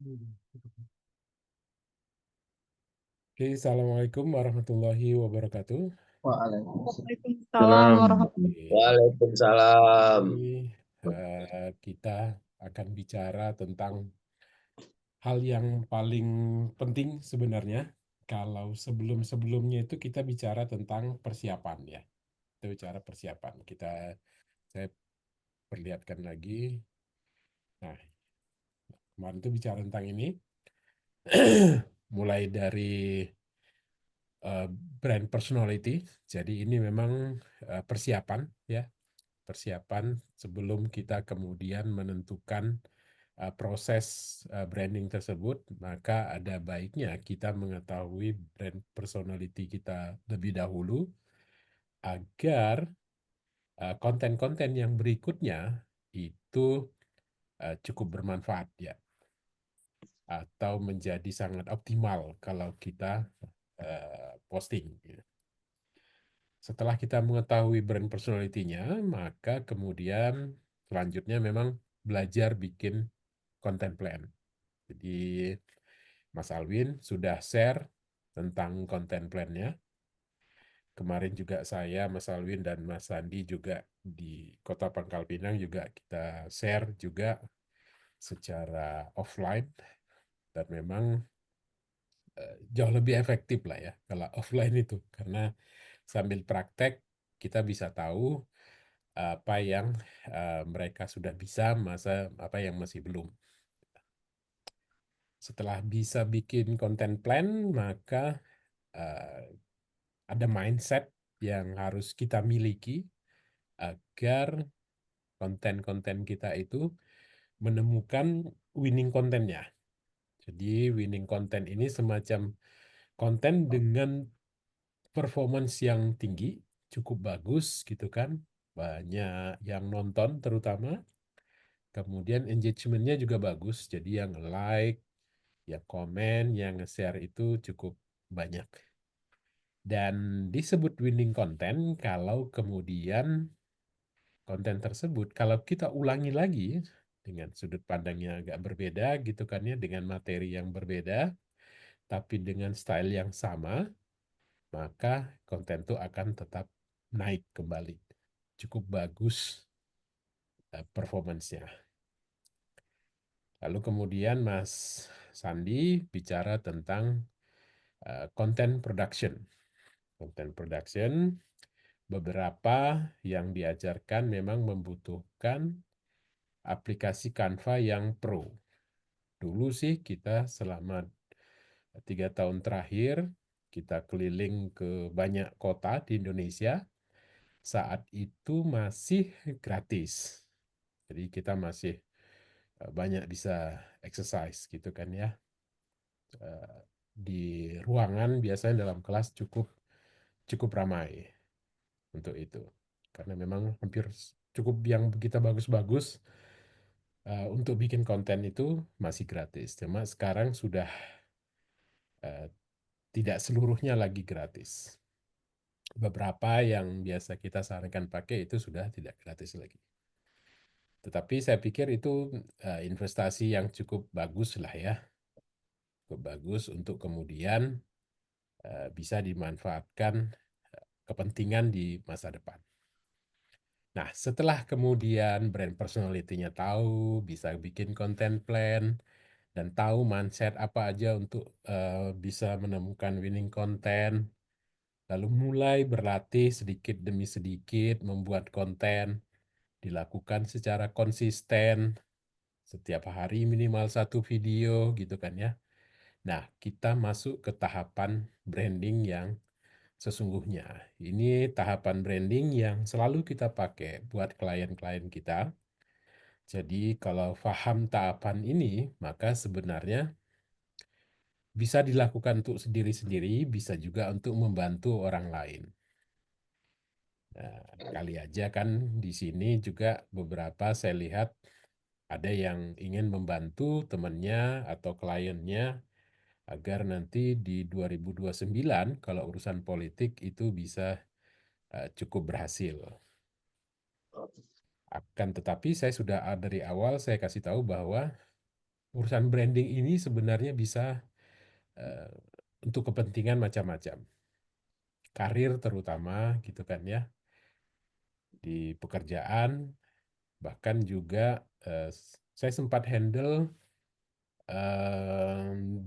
Oke, Assalamualaikum warahmatullahi wabarakatuh. Waalaikumsalam Salam. warahmatullahi Oke, Waalaikumsalam. ini kita akan bicara tentang hal yang paling penting sebenarnya. Kalau sebelum-sebelumnya itu kita bicara tentang persiapan ya. Kita bicara persiapan. Saya perlihatkan lagi. Nah, kemarin itu bicara tentang ini. Mulai dari eh, brand personality. Jadi ini memang persiapan ya. Persiapan sebelum kita kemudian menentukan proses branding tersebut, maka ada baiknya kita mengetahui brand personality kita lebih dahulu agar konten-konten yang berikutnya itu cukup bermanfaat ya, atau menjadi sangat optimal kalau kita posting. Setelah kita mengetahui brand personality-nya, maka kemudian selanjutnya memang belajar bikin content plan. Jadi Mas Alwin sudah share tentang content plan-nya. Kemarin juga saya, Mas Alwin, dan Mas Sandi juga di Kota Pangkal Pinang juga kita share juga secara offline. Dan memang jauh lebih efektif lah ya kalau offline itu. Karena sambil praktek kita bisa tahu apa yang mereka sudah bisa, masa apa yang masih belum. Setelah bisa bikin content plan, maka uh, ada mindset yang harus kita miliki agar konten-konten kita itu menemukan winning kontennya. Jadi winning konten ini semacam konten dengan performance yang tinggi, cukup bagus gitu kan, banyak yang nonton terutama, kemudian engagementnya juga bagus, jadi yang like, yang komen, yang share itu cukup banyak. Dan disebut winning content kalau kemudian konten tersebut, kalau kita ulangi lagi dengan sudut pandangnya agak berbeda gitu kan ya, dengan materi yang berbeda, tapi dengan style yang sama, maka konten itu akan tetap naik kembali. Cukup bagus performance-nya. Lalu kemudian Mas Sandi bicara tentang content production. Content production, beberapa yang diajarkan memang membutuhkan aplikasi Canva yang pro. Dulu sih kita selama 3 tahun terakhir, kita keliling ke banyak kota di Indonesia, saat itu masih gratis. Jadi kita masih banyak bisa exercise gitu kan ya. Di ruangan biasanya dalam kelas cukup cukup ramai untuk itu. Karena memang hampir cukup yang kita bagus-bagus untuk bikin konten itu masih gratis. Cuma sekarang sudah uh, tidak seluruhnya lagi gratis. Beberapa yang biasa kita sarankan pakai itu sudah tidak gratis lagi. Tetapi saya pikir itu investasi yang cukup bagus lah ya. Cukup bagus untuk kemudian bisa dimanfaatkan kepentingan di masa depan. Nah, setelah kemudian brand personality-nya tahu, bisa bikin content plan, dan tahu mindset apa aja untuk bisa menemukan winning content, lalu mulai berlatih sedikit demi sedikit membuat konten, dilakukan secara konsisten, setiap hari minimal 1 video gitu kan ya. Nah, kita masuk ke tahapan branding yang sesungguhnya. Ini tahapan branding yang selalu kita pakai buat klien-klien kita. Jadi kalau paham tahapan ini, maka sebenarnya bisa dilakukan untuk sendiri-sendiri, bisa juga untuk membantu orang lain. Nah, kali aja kan di sini juga beberapa saya lihat ada yang ingin membantu temannya atau kliennya agar nanti di 2029 kalau urusan politik itu bisa cukup berhasil. Akan tetapi saya sudah dari awal saya kasih tahu bahwa urusan branding ini sebenarnya bisa eh, untuk kepentingan macam-macam. Karir terutama gitu kan ya, di pekerjaan, bahkan juga saya sempat handle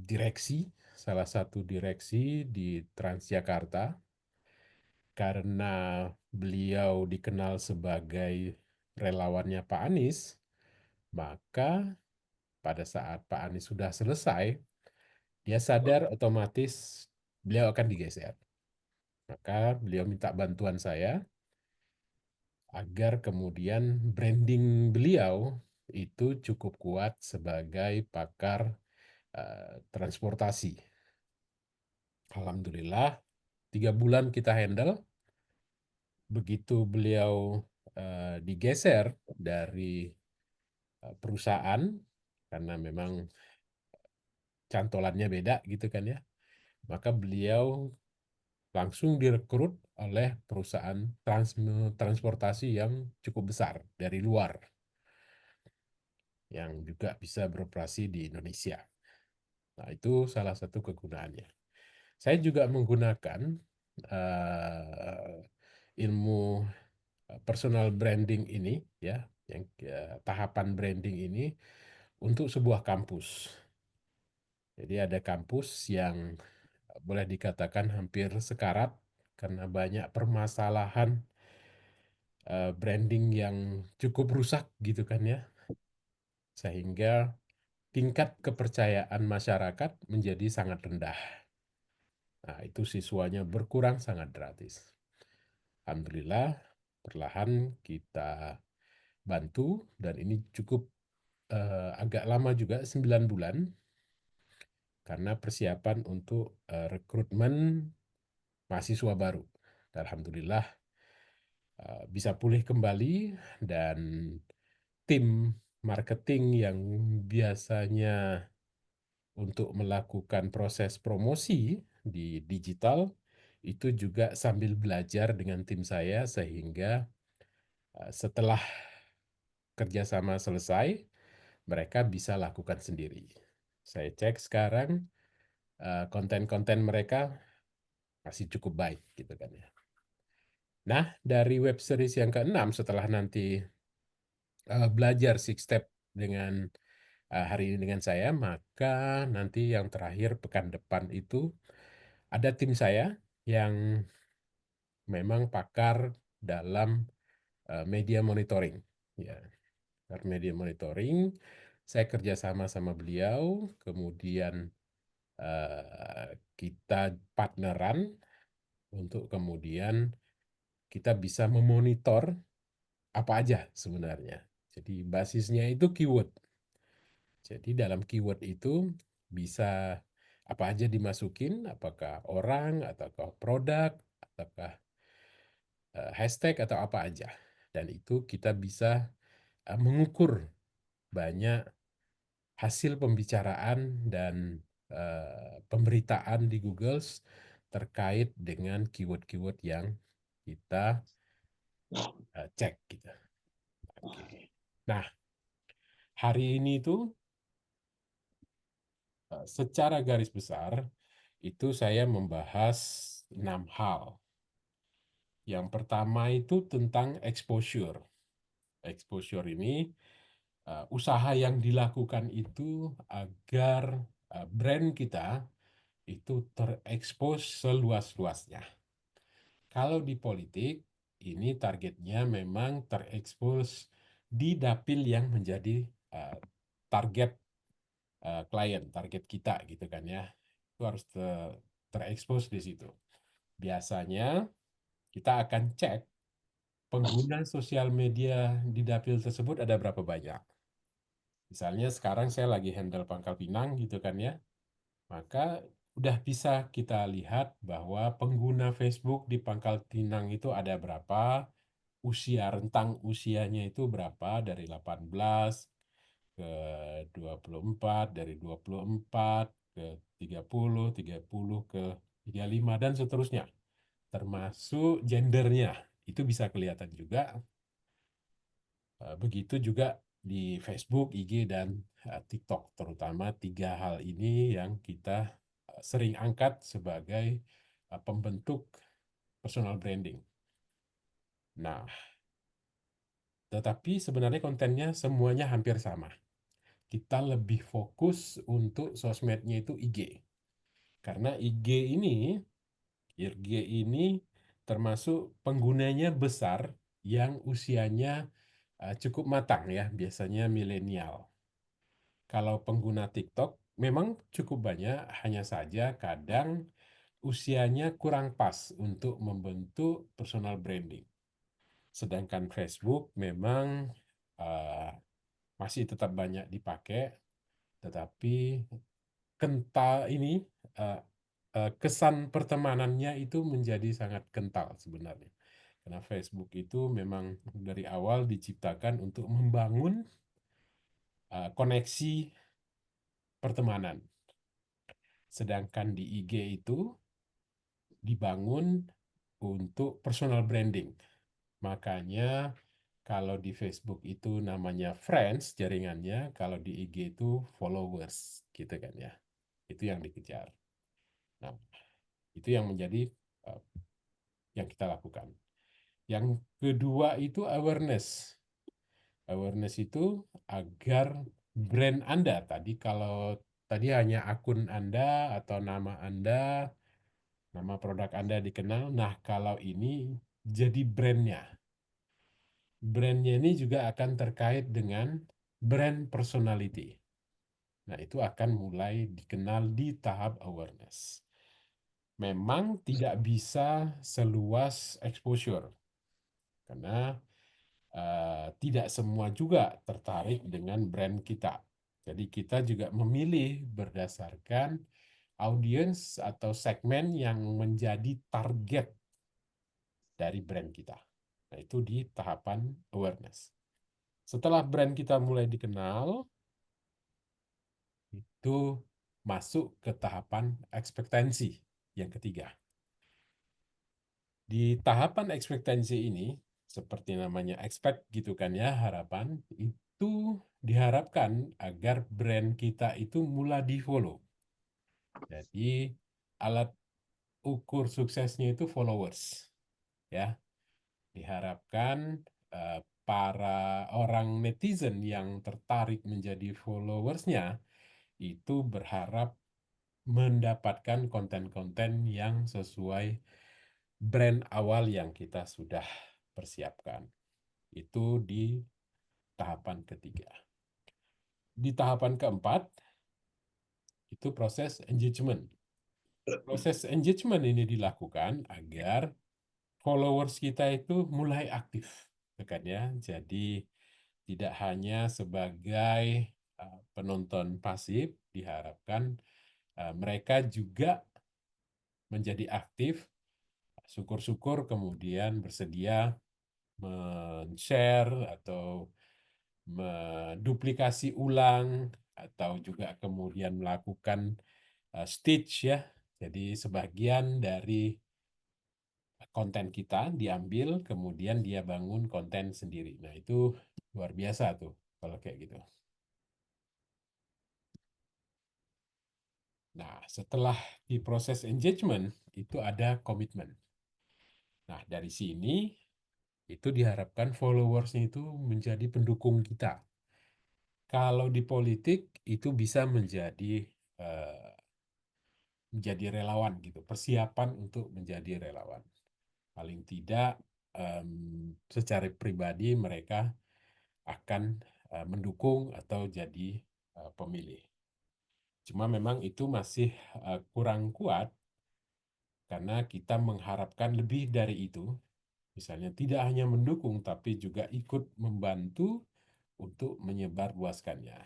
direksi, salah satu direksi di Transjakarta, karena beliau dikenal sebagai relawannya Pak Anies, maka pada saat Pak Anies sudah selesai, dia sadar otomatis beliau akan digeser. Maka beliau minta bantuan saya agar kemudian branding beliau itu cukup kuat sebagai pakar transportasi. Alhamdulillah, 3 bulan kita handle. Begitu beliau digeser dari perusahaan, karena memang cantolannya beda gitu kan ya, maka beliau langsung direkrut oleh perusahaan transportasi yang cukup besar dari luar, yang juga bisa beroperasi di Indonesia. Nah, itu salah satu kegunaannya. Saya juga menggunakan ilmu personal branding ini, ya, yang tahapan branding ini untuk sebuah kampus. Jadi ada kampus yang boleh dikatakan hampir sekarat karena banyak permasalahan branding yang cukup rusak gitu kan ya, sehingga tingkat kepercayaan masyarakat menjadi sangat rendah. Nah, itu siswanya berkurang sangat drastis. Alhamdulillah, perlahan kita bantu, dan ini cukup agak lama juga, 9 bulan, karena persiapan untuk rekrutmen mahasiswa baru. Dan Alhamdulillah bisa pulih kembali, dan tim marketing yang biasanya untuk melakukan proses promosi di digital itu juga sambil belajar dengan tim saya, sehingga setelah kerjasama selesai mereka bisa lakukan sendiri. Saya cek sekarang konten-konten mereka masih cukup baik gitu kan ya. Nah, dari web series yang keenam, setelah nanti belajar Six Step dengan hari ini dengan saya, maka nanti yang terakhir pekan depan itu ada tim saya yang memang pakar dalam media monitoring. Ya, media monitoring, saya kerjasama sama beliau, kemudian kita partneran untuk kemudian kita bisa memonitor apa aja sebenarnya. Jadi basisnya itu keyword. Jadi dalam keyword itu bisa apa aja dimasukin, apakah orang, ataukah produk, ataukah hashtag, atau apa aja. Dan itu kita bisa mengukur banyak hasil pembicaraan dan pemberitaan di Google terkait dengan keyword-keyword yang kita cek gitu. Oke. Nah, hari ini itu secara garis besar itu saya membahas 6 hal. Yang pertama itu tentang exposure. Exposure ini usaha yang dilakukan itu agar brand kita itu terekspos seluas-luasnya. Kalau di politik, ini targetnya memang terekspos di dapil yang menjadi target klien, target kita gitu kan ya. Itu harus terekspos di situ. Biasanya kita akan cek pengguna sosial media di dapil tersebut ada berapa banyak. Misalnya sekarang saya lagi handle Pangkal Pinang gitu kan ya, maka udah bisa kita lihat bahwa pengguna Facebook di Pangkal Pinang itu ada berapa, usia rentang usianya itu berapa, dari 18 ke 24, dari 24 ke 30, 30 ke 35, dan seterusnya. Termasuk gendernya, itu bisa kelihatan juga. Begitu juga di Facebook, IG, dan TikTok. Terutama tiga hal ini yang kita sering angkat sebagai pembentuk personal branding. Nah, tetapi sebenarnya kontennya semuanya hampir sama. Kita lebih fokus untuk sosmednya itu IG. Karena IG ini termasuk penggunanya besar yang usianya cukup matang ya, biasanya milenial. Kalau pengguna TikTok memang cukup banyak, hanya saja kadang usianya kurang pas untuk membentuk personal branding. Sedangkan Facebook memang uh, masih tetap banyak dipakai, tetapi uh, kesan pertemanannya itu menjadi sangat kental sebenarnya. Karena Facebook itu memang dari awal diciptakan untuk membangun koneksi pertemanan. Sedangkan di IG itu dibangun untuk personal branding. Makanya kalau di Facebook itu namanya friends jaringannya, kalau di IG itu followers gitu kan ya. Itu yang dikejar. Nah, itu yang menjadi uh, yang kita lakukan. Yang kedua itu awareness. Awareness itu agar brand Anda tadi kalau tadi hanya akun Anda atau nama produk Anda dikenal. Nah, kalau ini jadi brandnya. Brandnya ini juga akan terkait dengan brand personality. Nah, itu akan mulai dikenal di tahap awareness. Memang tidak bisa seluas exposure, karena tidak semua juga tertarik dengan brand kita. Jadi kita juga memilih berdasarkan audiens atau segmen yang menjadi target dari brand kita. Nah, itu di tahapan awareness. Setelah brand kita mulai dikenal, itu masuk ke tahapan ekspektansi yang ketiga. Di tahapan ekspektansi ini, seperti namanya expect gitu kan ya, harapan, itu diharapkan agar brand kita itu mulai di-follow. Jadi alat ukur suksesnya itu followers. Ya, diharapkan para orang netizen yang tertarik menjadi followersnya itu berharap mendapatkan konten-konten yang sesuai brand awal yang kita sudah persiapkan. Itu di tahapan ketiga. Di tahapan keempat, itu proses engagement. Proses engagement ini dilakukan agar followers kita itu mulai aktif, kan ya. Jadi tidak hanya sebagai penonton pasif, diharapkan mereka juga menjadi aktif, syukur-syukur kemudian bersedia men-share atau menduplikasi ulang atau juga kemudian melakukan stitch ya. Jadi sebagian dari konten kita diambil, kemudian dia bangun konten sendiri. Nah, itu luar biasa tuh kalau kayak gitu. Nah, setelah di proses engagement, itu ada komitmen. Nah, dari sini itu diharapkan followersnya itu menjadi pendukung kita. Kalau di politik itu bisa eh, menjadi relawan gitu, persiapan untuk menjadi relawan. Paling tidak secara pribadi mereka akan mendukung atau jadi pemilih. Cuma memang itu masih kurang kuat karena kita mengharapkan lebih dari itu. Misalnya tidak hanya mendukung tapi juga ikut membantu untuk menyebarluaskannya.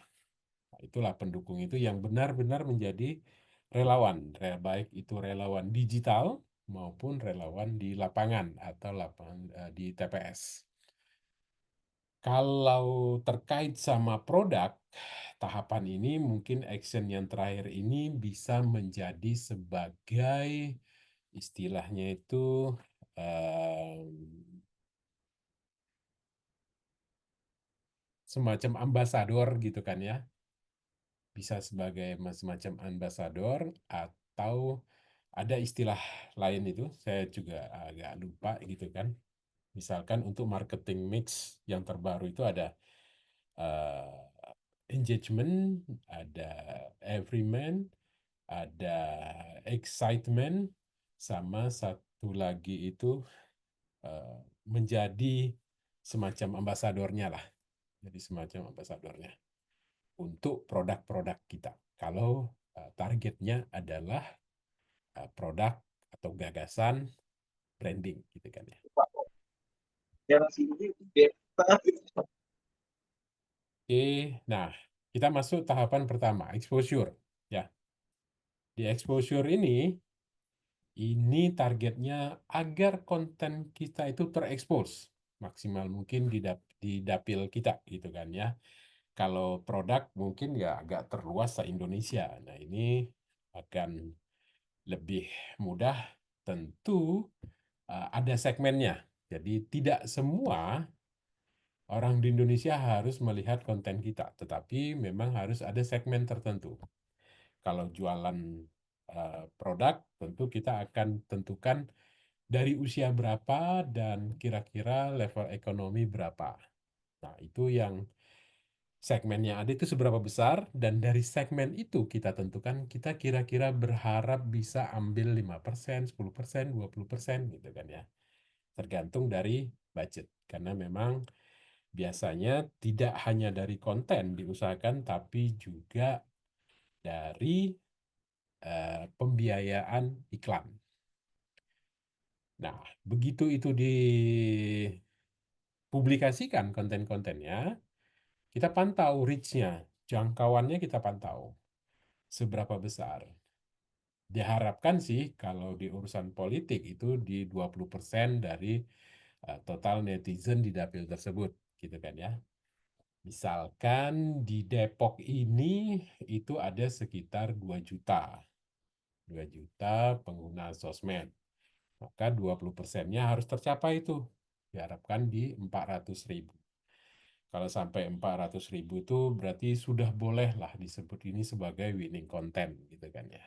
Nah, itulah pendukung itu yang benar-benar menjadi relawan, baik itu relawan digital maupun relawan di lapangan atau lapangan di TPS. Kalau terkait sama produk, tahapan ini mungkin action yang terakhir ini bisa menjadi sebagai istilahnya itu semacam ambasador gitu kan ya. Bisa sebagai semacam ambasador atau ada istilah lain itu, saya juga agak lupa gitu kan. Misalkan untuk marketing mix yang terbaru itu ada eh, engagement, ada everyman, ada excitement, sama satu lagi itu eh, menjadi semacam ambasadornya lah. Jadi semacam ambasadornya untuk produk-produk kita. Kalau targetnya adalah produk atau gagasan branding gitu kan ya. Oke, nah kita masuk tahapan pertama, exposure. Ya, di exposure ini targetnya agar konten kita itu terekspos maksimal mungkin di dapil kita gitu kan ya. Kalau produk mungkin ya agak terluas se-Indonesia. Nah, ini akan lebih mudah tentu ada segmennya. Jadi tidak semua orang di Indonesia harus melihat konten kita, tetapi memang harus ada segmen tertentu. Kalau jualan produk, tentu kita akan tentukan dari usia berapa dan kira-kira level ekonomi berapa. Nah, itu yang segmennya ada itu seberapa besar, dan dari segmen itu kita tentukan kita kira-kira berharap bisa ambil 5%, 10%, 20% gitu kan ya. Tergantung dari budget. Karena memang biasanya tidak hanya dari konten diusahakan, tapi juga dari pembiayaan iklan. Nah, begitu itu dipublikasikan konten-kontennya, kita pantau reach-nya, jangkauannya kita pantau seberapa besar. Diharapkan sih kalau di urusan politik itu di 20% dari total netizen di dapil tersebut, gitu kan ya. Misalkan di Depok ini itu ada sekitar 2 juta. 2 juta pengguna sosmed. Maka 20%-nya harus tercapai itu. Diharapkan di 400.000. Kalau sampai 400.000 itu berarti sudah boleh lah disebut ini sebagai winning content gitu kan ya.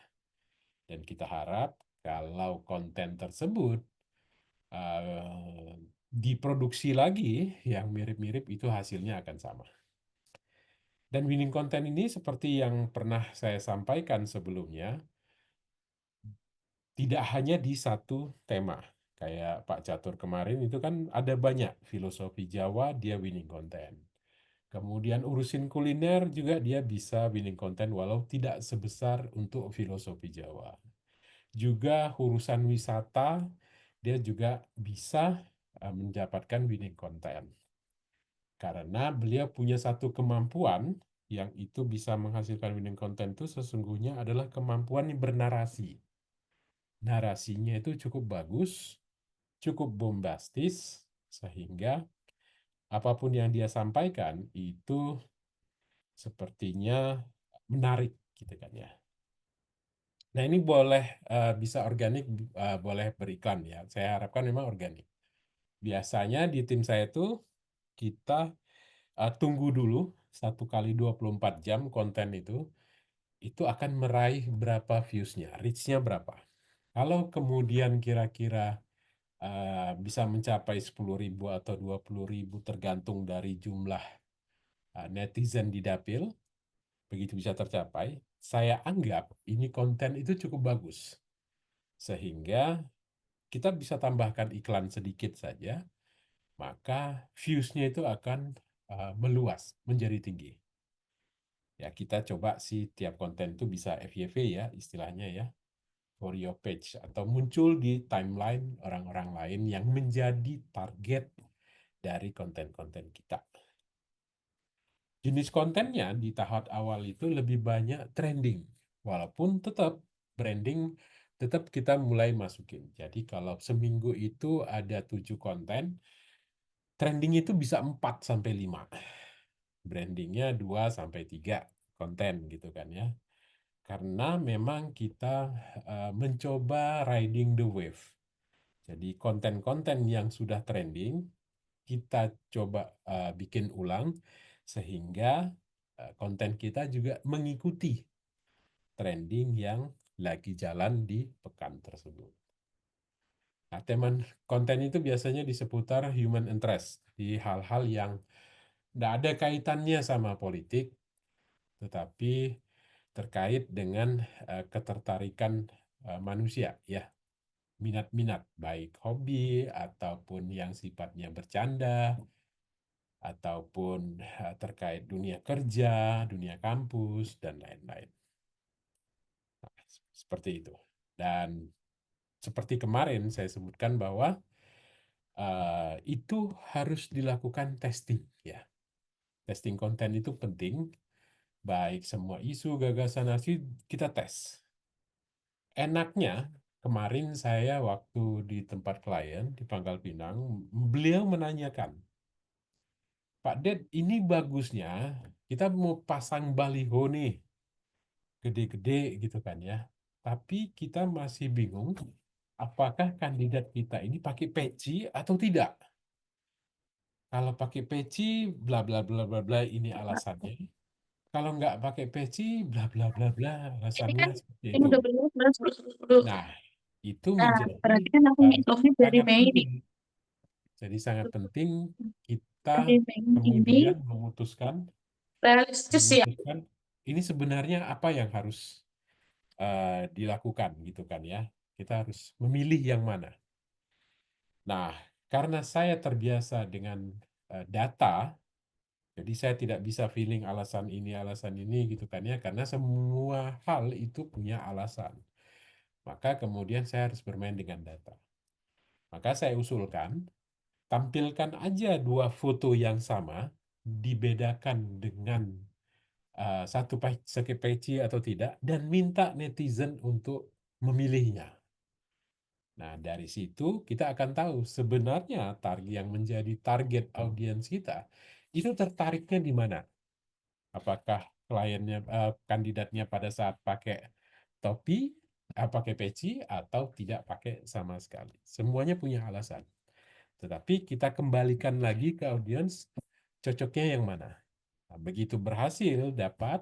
Dan kita harap kalau konten tersebut eh, diproduksi lagi yang mirip-mirip itu hasilnya akan sama. Dan winning content ini seperti yang pernah saya sampaikan sebelumnya, tidak hanya di satu tema. Kayak Pak Catur kemarin itu kan ada banyak filosofi Jawa, dia winning content. Kemudian urusin kuliner juga dia bisa winning content walau tidak sebesar untuk filosofi Jawa. Juga urusan wisata dia juga bisa mendapatkan winning content. Karena beliau punya satu kemampuan yang itu bisa menghasilkan winning content itu sesungguhnya adalah kemampuan bernarasi. Narasinya itu cukup bagus, cukup bombastis, sehingga apapun yang dia sampaikan itu sepertinya menarik gitu kan ya. Nah, ini boleh bisa organik, boleh beriklan ya. Saya harapkan memang organik. Biasanya di tim saya itu kita tunggu dulu 1 kali 24 jam konten itu akan meraih berapa views-nya, reach-nya berapa. Kalau kemudian kira-kira bisa mencapai 10.000 atau 20.000 tergantung dari jumlah netizen di dapil, begitu bisa tercapai, saya anggap ini konten itu cukup bagus. Sehingga kita bisa tambahkan iklan sedikit saja, maka views-nya itu akan meluas, menjadi tinggi. Ya, kita coba sih tiap konten itu bisa FYP ya, istilahnya ya, for your page, atau muncul di timeline orang-orang lain yang menjadi target dari konten-konten kita. Jenis kontennya di tahap awal itu lebih banyak trending, walaupun tetap branding tetap kita mulai masukin. Jadi kalau seminggu itu ada 7 konten, trending itu bisa 4 sampai 5. Brandingnya 2 sampai 3 konten gitu kan ya. Karena memang kita mencoba riding the wave. Jadi konten-konten yang sudah trending, kita coba bikin ulang Sehingga konten kita juga mengikuti trending yang lagi jalan di pekan tersebut. Nah, konten itu biasanya di seputar human interest, di hal-hal yang tidak ada kaitannya sama politik, tetapi terkait dengan ketertarikan manusia, ya, minat-minat, baik hobi ataupun yang sifatnya bercanda, ataupun terkait dunia kerja, dunia kampus, dan lain-lain. Nah, seperti itu. Dan seperti kemarin saya sebutkan bahwa itu harus dilakukan testing, ya. Testing konten itu penting, baik semua isu, gagasan, hasil kita tes. Enaknya kemarin saya waktu di tempat klien di Pangkal Pinang, beliau menanyakan, Pak Ded, ini bagusnya kita mau pasang baliho nih, gede-gede gitu kan ya. Tapi kita masih bingung apakah kandidat kita ini pakai peci atau tidak. Kalau pakai peci, bla bla bla bla bla, ini alasannya. Kalau nggak pakai peci, bla bla bla bla, Ini alasannya kan seperti ini itu. udah bener 11 Nah, itu Nah, menjadi berarti kan aku ngitungnya dari sangat Mei nih. penting. Jadi sangat penting kita Dari Mei ini kemudian memutuskan realistis ya. memutuskan ini sebenarnya apa yang harus dilakukan gitu kan ya. Kita harus memilih yang mana. Nah, karena saya terbiasa dengan data, jadi saya tidak bisa feeling alasan ini gitu kan ya, karena semua hal itu punya alasan. Maka kemudian saya harus bermain dengan data. Maka saya usulkan, tampilkan aja dua foto yang sama, dibedakan dengan satu pakai peci atau tidak, dan minta netizen untuk memilihnya. Nah, dari situ kita akan tahu sebenarnya target yang menjadi target audiens kita itu tertariknya di mana. Apakah kliennya, kandidatnya pada saat pakai topi, pakai peci, atau tidak pakai sama sekali. Semuanya punya alasan. Tetapi kita kembalikan lagi ke audiens, cocoknya yang mana. Nah, begitu berhasil dapat,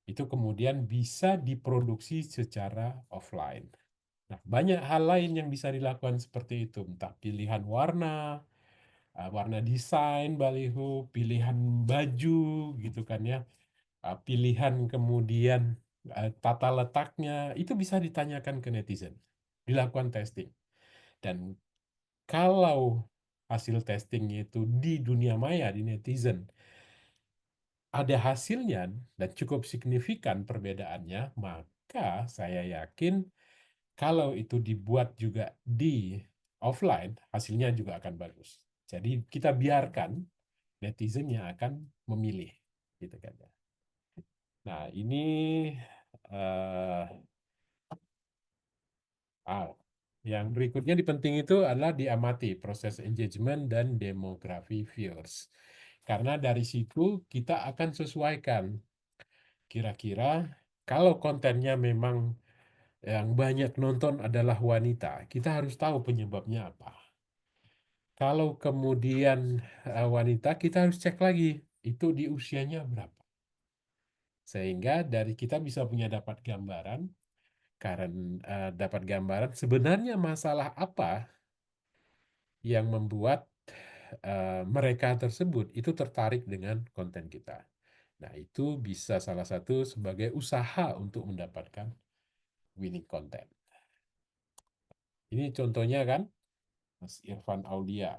itu kemudian bisa diproduksi secara offline. Nah, banyak hal lain yang bisa dilakukan seperti itu, entah pilihan warna, warna desain baliho, pilihan baju, gitu kan ya, pilihan kemudian tata letaknya, itu bisa ditanyakan ke netizen, dilakukan testing. Dan kalau hasil testingnya itu di dunia maya, di netizen, ada hasilnya dan cukup signifikan perbedaannya, maka saya yakin kalau itu dibuat juga di offline, hasilnya juga akan bagus. Jadi kita biarkan netizen yang akan memilih, gitu kan ya. Nah, ini eh, yang berikutnya penting itu adalah diamati proses engagement dan demografi viewers. Karena dari situ kita akan sesuaikan kira-kira kalau kontennya memang yang banyak nonton adalah wanita, kita harus tahu penyebabnya apa. Kalau kemudian wanita, kita harus cek lagi itu di usianya berapa. Sehingga dari kita bisa punya dapat gambaran sebenarnya masalah apa yang membuat mereka tersebut itu tertarik dengan konten kita. Nah, itu bisa salah satu sebagai usaha untuk mendapatkan winning content. Ini contohnya kan, Mas Irfan Aulia.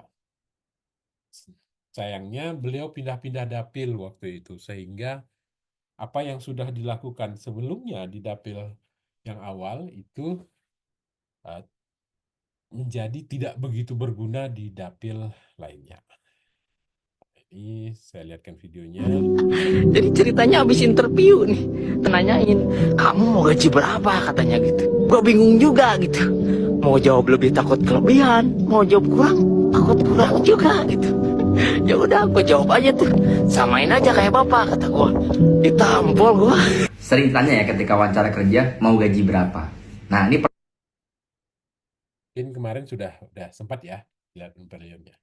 Sayangnya beliau pindah-pindah dapil waktu itu, sehingga apa yang sudah dilakukan sebelumnya di dapil yang awal itu uh, menjadi tidak begitu berguna di dapil lainnya. Ini saya lihatkan videonya. Jadi ceritanya habis interview nih, nanyain, kamu mau gaji berapa katanya gitu. Gua bingung juga gitu. Mau jawab lebih takut kelebihan, mau jawab kurang takut kurang juga gitu. Ya udah, aku jawab aja tuh. Samain aja kayak bapak kata gua. Ditampol gua. Sering tanya ya ketika wawancara kerja mau gaji berapa. Nah ini Mungkin kemarin sudah sempat ya lihat videonya.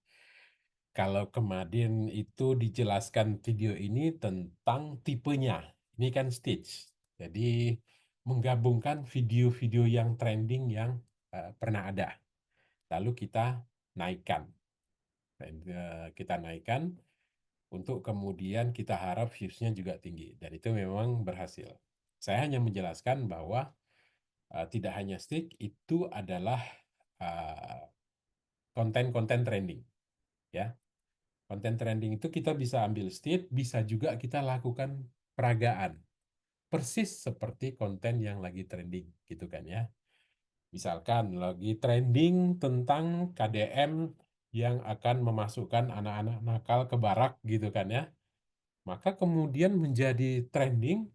Kalau kemarin itu dijelaskan video ini tentang tipenya. Ini kan stage. Jadi menggabungkan video-video yang trending yang pernah ada. Lalu kita naikkan. Kita naikkan untuk kemudian kita harap views-nya juga tinggi. Dan itu memang berhasil. Saya hanya menjelaskan bahwa tidak hanya stick, itu adalah konten-konten trending. Ya, konten trending itu kita bisa ambil state, bisa juga kita lakukan peragaan. Persis seperti konten yang lagi trending, gitu kan ya. Misalkan lagi trending tentang KDM yang akan memasukkan anak-anak nakal ke barak, gitu kan ya. Maka kemudian menjadi trending,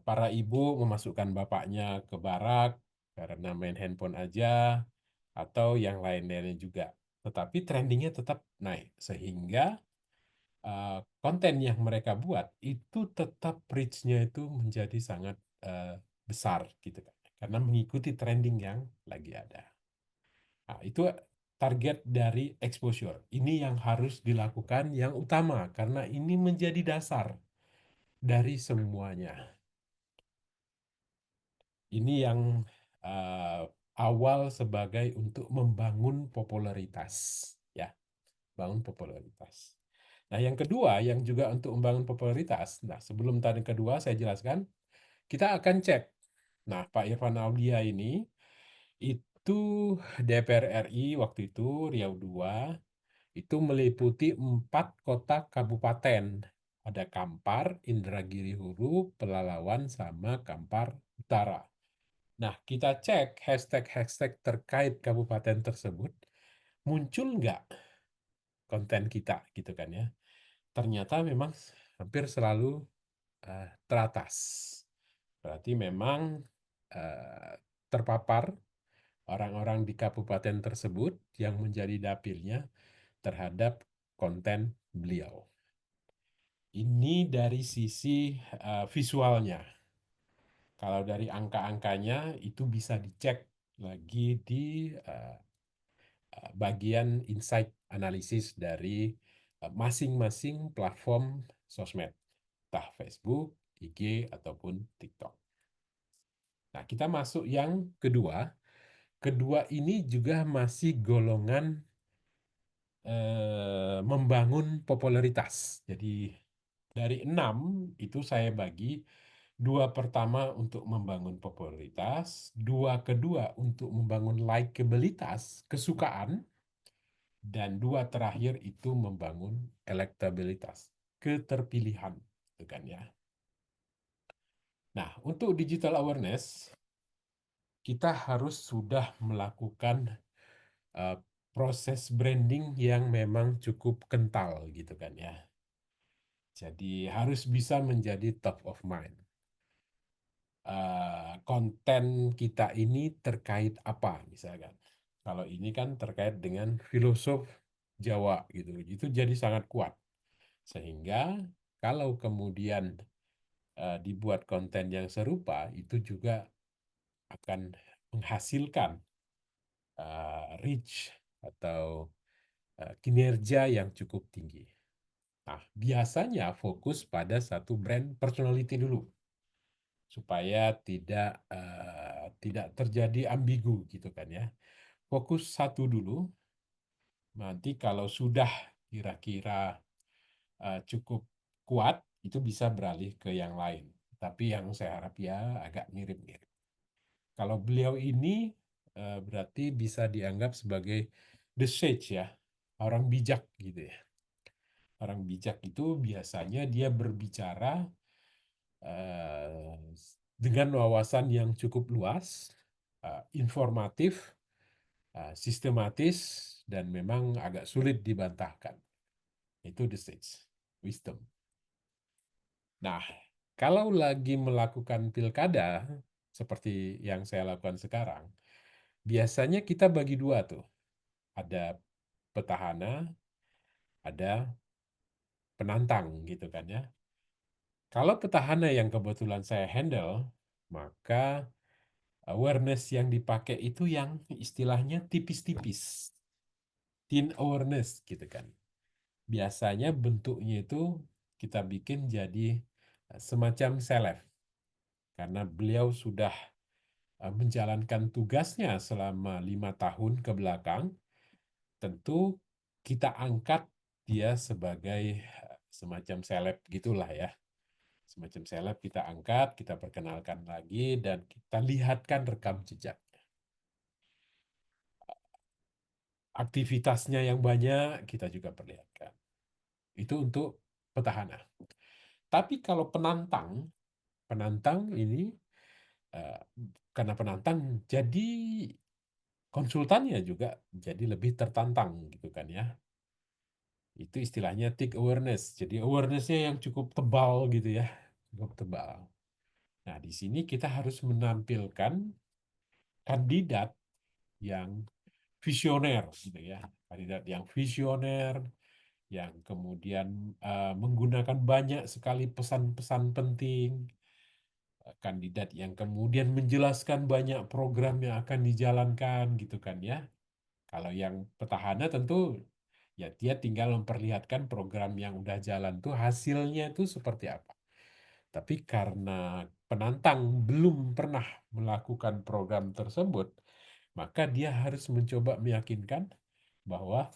para ibu memasukkan bapaknya ke barak karena main handphone aja, atau yang lain-lainnya juga. Tetapi trendingnya tetap naik, sehingga konten yang mereka buat itu tetap reach-nya itu menjadi sangat besar gitu kan, karena mengikuti trending yang lagi ada. Nah, itu target dari exposure. Ini yang harus dilakukan yang utama karena ini menjadi dasar dari semuanya. Ini yang awal sebagai untuk membangun popularitas, ya, bangun popularitas. Nah, yang kedua yang juga untuk membangun popularitas. Nah, sebelum tadi kedua saya jelaskan, kita akan cek. Nah, Pak Irfan Aulia ini itu DPR RI waktu itu Riau II itu meliputi 4 kota kabupaten. Ada Kampar, Indragiri Hulu, Pelalawan, sama Kampar Utara. Nah, kita cek hashtag-hashtag terkait kabupaten tersebut, muncul nggak konten kita gitu kan ya. Ternyata memang hampir selalu teratas. Berarti memang terpapar orang-orang di kabupaten tersebut yang menjadi dapilnya terhadap konten beliau. Ini dari sisi visualnya. Kalau dari angka-angkanya itu bisa dicek lagi di bagian insight analisis dari masing-masing platform sosmed, entah Facebook, IG, ataupun TikTok. Nah, kita masuk yang kedua. Kedua ini juga masih golongan membangun popularitas. Jadi dari 6 itu saya bagi 2 pertama untuk membangun popularitas, 2 kedua untuk membangun likabilitas, kesukaan, dan 2 terakhir itu membangun elektabilitas, keterpilihan, gitu kan ya. Nah, untuk digital awareness kita harus sudah melakukan proses branding yang memang cukup kental gitu kan ya. Jadi harus bisa menjadi top of mind. Konten kita ini terkait apa misalkan. Kalau ini kan terkait dengan filosof Jawa gitu. Itu jadi sangat kuat. Sehingga kalau kemudian dibuat konten yang serupa itu juga akan menghasilkan reach atau kinerja yang cukup tinggi. Nah, biasanya fokus pada satu brand personality dulu, supaya tidak terjadi ambigu gitu kan ya. Fokus satu dulu, nanti kalau sudah kira-kira cukup kuat, itu bisa beralih ke yang lain. Tapi yang saya harap ya agak mirip-mirip. Kalau beliau ini berarti bisa dianggap sebagai the sage ya, orang bijak gitu ya. Orang bijak itu biasanya dia berbicara dengan wawasan yang cukup luas, informatif, sistematis, dan memang agak sulit dibantahkan. Itu the sage, wisdom. Nah, kalau lagi melakukan pilkada, seperti yang saya lakukan sekarang, biasanya kita bagi 2 tuh. Ada petahana, ada penantang gitu kan ya. Kalau petahana yang kebetulan saya handle, maka awareness yang dipakai itu yang istilahnya tipis-tipis. Teen awareness gitu kan. biasanya bentuknya itu kita bikin jadi semacam seleb. Karena beliau sudah menjalankan tugasnya selama 5 tahun ke belakang, tentu kita angkat dia sebagai semacam seleb gitulah ya. Semacam seleb kita angkat, kita perkenalkan lagi, dan kita lihatkan rekam jejaknya. Aktivitasnya yang banyak kita juga perlihatkan. Itu untuk petahana. Tapi kalau penantang ini karena penantang jadi konsultannya juga jadi lebih tertantang gitu kan ya. Itu istilahnya thick awareness. Jadi awarenessnya yang cukup tebal gitu ya, cukup tebal. Nah, di sini kita harus menampilkan kandidat yang visioner gitu ya, kandidat yang visioner, yang kemudian menggunakan banyak sekali pesan-pesan penting, kandidat yang kemudian menjelaskan banyak program yang akan dijalankan gitu kan ya. Kalau yang petahana tentu ya dia tinggal memperlihatkan program yang udah jalan tuh hasilnya itu seperti apa. Tapi karena penantang belum pernah melakukan program tersebut, maka dia harus mencoba meyakinkan bahwa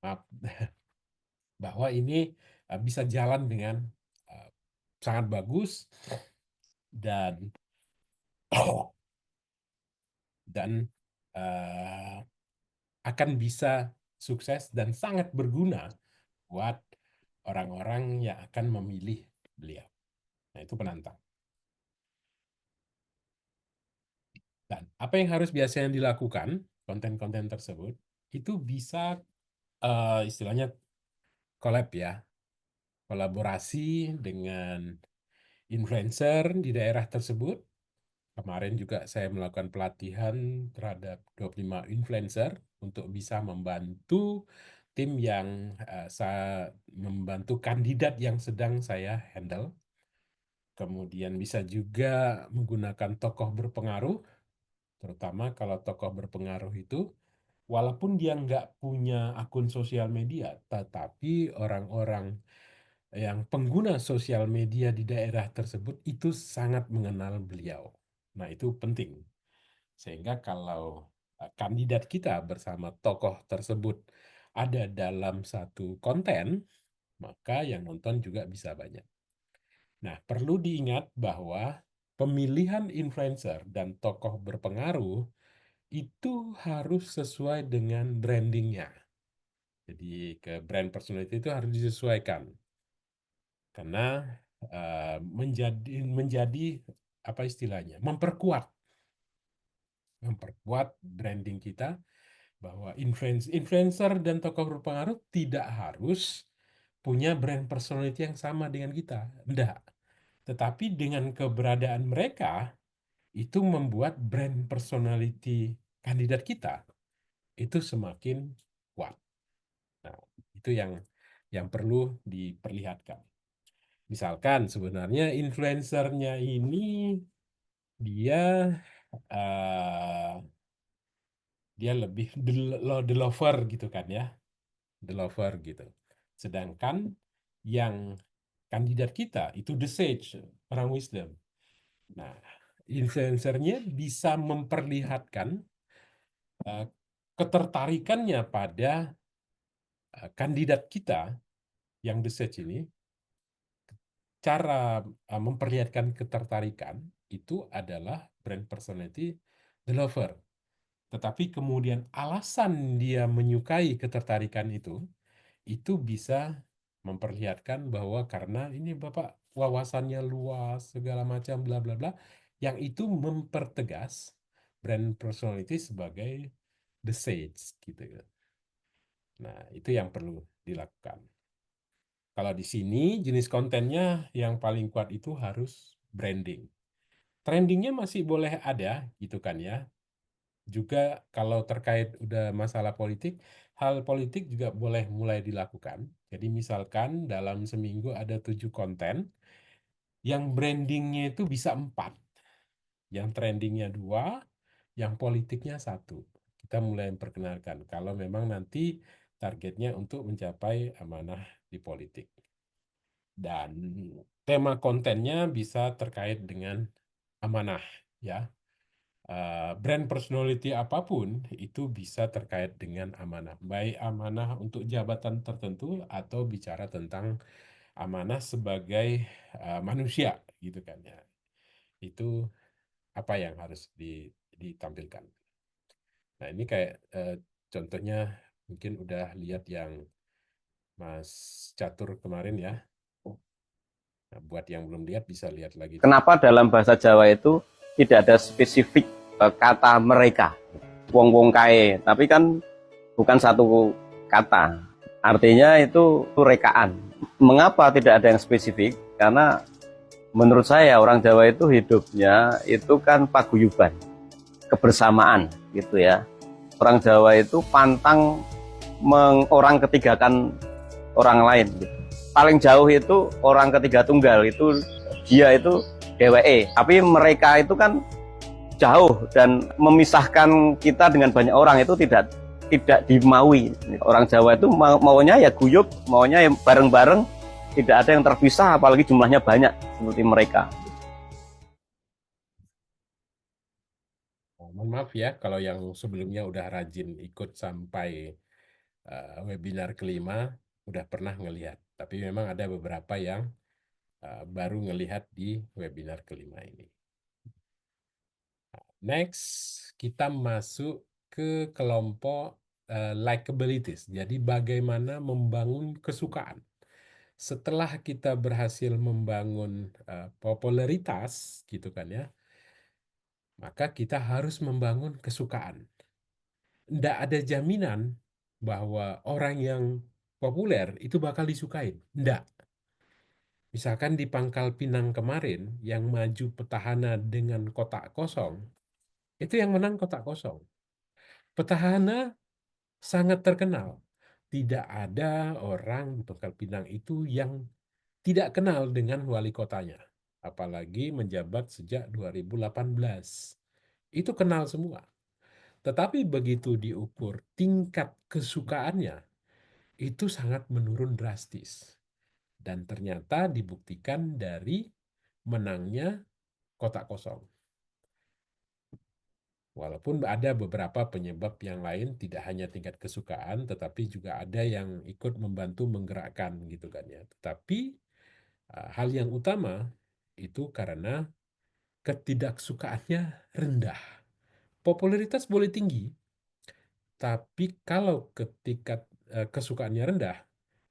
maaf, bahwa ini bisa jalan dengan sangat bagus dan dan uh, akan bisa sukses dan sangat berguna buat orang-orang yang akan memilih beliau. Nah, itu penantang. Dan apa yang harus biasanya dilakukan konten-konten tersebut itu bisa istilahnya collab ya, kolaborasi dengan influencer di daerah tersebut. Kemarin juga saya melakukan pelatihan terhadap 25 influencer untuk bisa membantu tim yang membantu kandidat yang sedang saya handle. Kemudian bisa juga menggunakan tokoh berpengaruh, terutama kalau tokoh berpengaruh itu walaupun dia nggak punya akun sosial media, tetapi orang-orang yang pengguna sosial media di daerah tersebut itu sangat mengenal beliau. Nah, itu penting. Sehingga kalau kandidat kita bersama tokoh tersebut ada dalam satu konten, maka yang nonton juga bisa banyak. Nah, perlu diingat bahwa pemilihan influencer dan tokoh berpengaruh itu harus sesuai dengan brandingnya. Jadi ke brand personality itu harus disesuaikan. Karena menjadi apa istilahnya? Memperkuat branding kita bahwa influencer dan tokoh berpengaruh tidak harus punya brand personality yang sama dengan kita. Enggak. Tetapi dengan keberadaan mereka itu membuat brand personality kandidat kita itu semakin kuat. Nah, itu yang perlu diperlihatkan. Misalkan sebenarnya influencernya ini dia uh, dia lebih the lover gitu kan ya, the lover gitu. Sedangkan yang kandidat kita itu the sage, orang wisdom. Nah, influencernya bisa memperlihatkan uh, ketertarikannya pada kandidat kita yang the sage ini. Cara memperlihatkan ketertarikan itu adalah brand personality the lover. Tetapi kemudian alasan dia menyukai ketertarikan itu bisa memperlihatkan bahwa karena ini Bapak wawasannya luas, segala macam, bla bla bla, yang itu mempertegas brand personality sebagai the sage gitu. Nah, itu yang perlu dilakukan. Kalau di sini jenis kontennya yang paling kuat itu harus branding. Trendingnya masih boleh ada gitu kan ya. Juga kalau terkait udah masalah politik, hal politik juga boleh mulai dilakukan. Jadi misalkan dalam seminggu ada 7 konten, yang brandingnya itu bisa 4. Yang trendingnya 2, yang politiknya 1. kita mulai memperkenalkan kalau memang nanti targetnya untuk mencapai amanah di politik. Dan tema kontennya bisa terkait dengan amanah, ya. Brand personality apapun itu bisa terkait dengan amanah, baik amanah untuk jabatan tertentu atau bicara tentang amanah sebagai manusia, gitu kan ya. Itu apa yang harus ditampilkan. Nah, ini kayak contohnya mungkin udah lihat yang Mas Catur kemarin ya. Nah, buat yang belum lihat bisa lihat lagi. Kenapa dalam bahasa Jawa itu tidak ada spesifik kata mereka, wong-wong kae, tapi kan bukan satu kata. Artinya itu rekaan. Mengapa tidak ada yang spesifik? Karena menurut saya orang Jawa itu hidupnya itu kan paguyuban, kebersamaan gitu ya. Orang Jawa itu pantang orang ketigakan orang lain gitu. Paling jauh itu orang ketiga tunggal, itu dia itu DWE, tapi mereka itu kan jauh dan memisahkan kita dengan banyak orang itu tidak dimaui. Orang Jawa itu maunya ya guyup, maunya ya bareng-bareng, tidak ada yang terpisah, apalagi jumlahnya banyak seperti mereka. Mohon maaf ya kalau yang sebelumnya udah rajin ikut sampai webinar kelima udah pernah ngelihat, tapi memang ada beberapa yang baru ngelihat di webinar kelima ini. Next, kita masuk ke kelompok likabilities. Jadi bagaimana membangun kesukaan. Setelah kita berhasil membangun popularitas, gitu kan ya, maka kita harus membangun kesukaan. Tidak ada jaminan bahwa orang yang populer itu bakal disukain. Tidak. Misalkan di Pangkal Pinang kemarin, yang maju petahana dengan kotak kosong, itu yang menang kotak kosong. Petahana sangat terkenal. Tidak ada orang di Pangkal Pinang itu yang tidak kenal dengan wali kotanya. Apalagi menjabat sejak 2018. Itu kenal semua. Tetapi begitu diukur tingkat kesukaannya, itu sangat menurun drastis. Dan ternyata dibuktikan dari menangnya kotak kosong. Walaupun ada beberapa penyebab yang lain, tidak hanya tingkat kesukaan, tetapi juga ada yang ikut membantu menggerakkan gitu kan ya. Tetapi hal yang utama itu karena ketidaksukaannya rendah. Popularitas boleh tinggi, tapi kalau ketika kesukaannya rendah,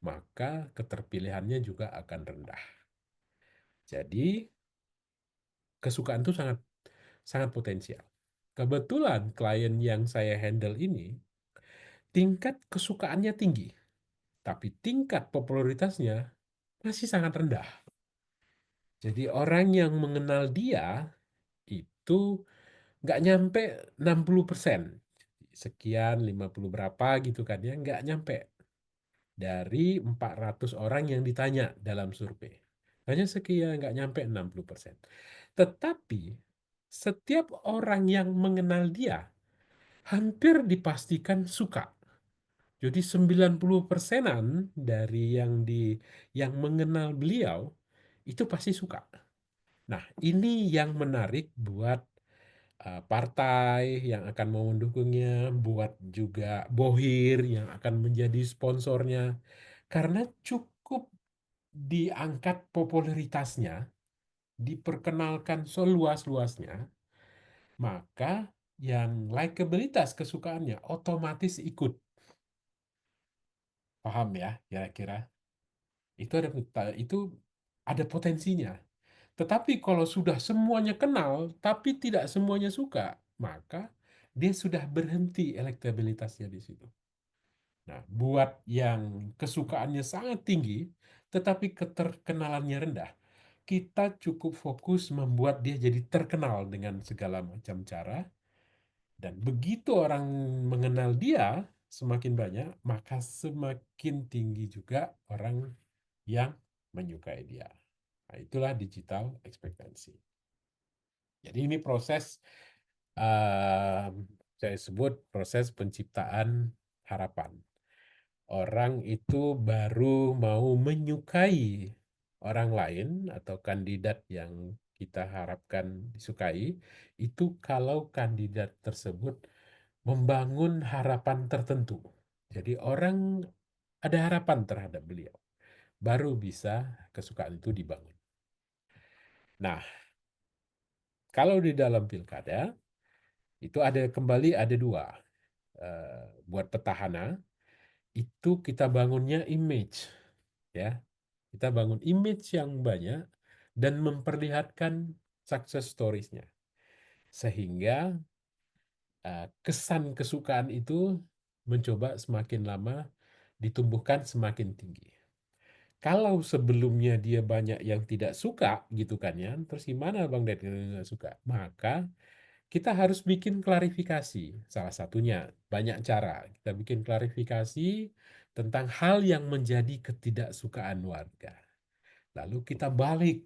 maka keterpilihannya juga akan rendah. Jadi kesukaan itu sangat potensial. Kebetulan klien yang saya handle ini tingkat kesukaannya tinggi, tapi tingkat popularitasnya masih sangat rendah. Jadi orang yang mengenal dia itu nggak nyampe 60%. Sekian, 50 berapa gitu kan ya, nggak nyampe. Dari 400 orang yang ditanya dalam survei. Hanya sekian, nggak nyampe 60%. Tetapi setiap orang yang mengenal dia hampir dipastikan suka. Jadi 90%-an dari yang mengenal beliau itu pasti suka. Nah, ini yang menarik buat partai yang akan mau mendukungnya, buat juga Bohir yang akan menjadi sponsornya. Karena cukup diangkat popularitasnya, diperkenalkan seluas-luasnya, maka yang likabilitas kesukaannya otomatis ikut. Paham ya, kira-kira? Itu ada potensinya. Tetapi kalau sudah semuanya kenal, tapi tidak semuanya suka, maka dia sudah berhenti elektabilitasnya di situ. Nah, buat yang kesukaannya sangat tinggi, tetapi keterkenalannya rendah, kita cukup fokus membuat dia jadi terkenal dengan segala macam cara. Dan begitu orang mengenal dia semakin banyak, maka semakin tinggi juga orang yang menyukai dia. Nah, itulah digital expectancy. Jadi ini proses Saya sebut proses penciptaan harapan. Orang itu baru mau menyukai orang lain atau kandidat yang kita harapkan disukai, itu kalau kandidat tersebut membangun harapan tertentu. Jadi orang ada harapan terhadap beliau, baru bisa kesukaan itu dibangun. Nah, kalau di dalam pilkada, itu ada dua. Buat petahana, itu kita bangunnya image. Ya, kita bangun image yang banyak dan memperlihatkan success stories-nya. Sehingga kesan kesukaan itu mencoba semakin lama ditumbuhkan semakin tinggi. Kalau sebelumnya dia banyak yang tidak suka gitu kan ya, terus gimana Bang Ded kalau nggak suka? Maka kita harus bikin klarifikasi. Salah satunya banyak cara. Kita bikin klarifikasi tentang hal yang menjadi ketidaksukaan warga. Lalu kita balik.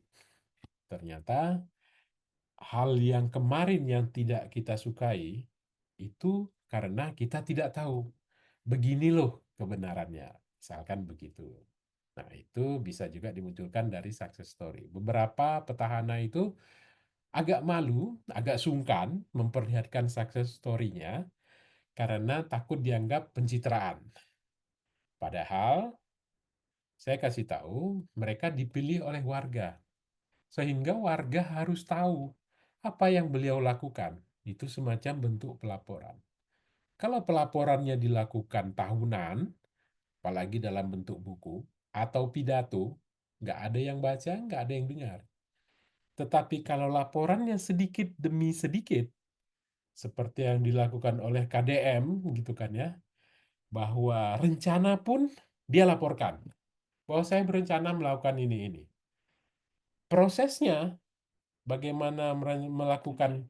Ternyata hal yang kemarin yang tidak kita sukai itu karena kita tidak tahu. Begini loh kebenarannya. Misalkan begitu. Nah, itu bisa juga dimunculkan dari success story. Beberapa petahana itu agak malu, agak sungkan memperlihatkan success story-nya karena takut dianggap pencitraan. Padahal saya kasih tahu mereka dipilih oleh warga. Sehingga warga harus tahu apa yang beliau lakukan. Itu semacam bentuk pelaporan. Kalau pelaporannya dilakukan tahunan, apalagi dalam bentuk buku atau pidato, nggak ada yang baca, nggak ada yang dengar. Tetapi kalau laporannya sedikit demi sedikit, seperti yang dilakukan oleh KDM, gitu kan ya, bahwa rencana pun dia laporkan, bahwa saya berencana melakukan ini. Prosesnya, bagaimana melakukan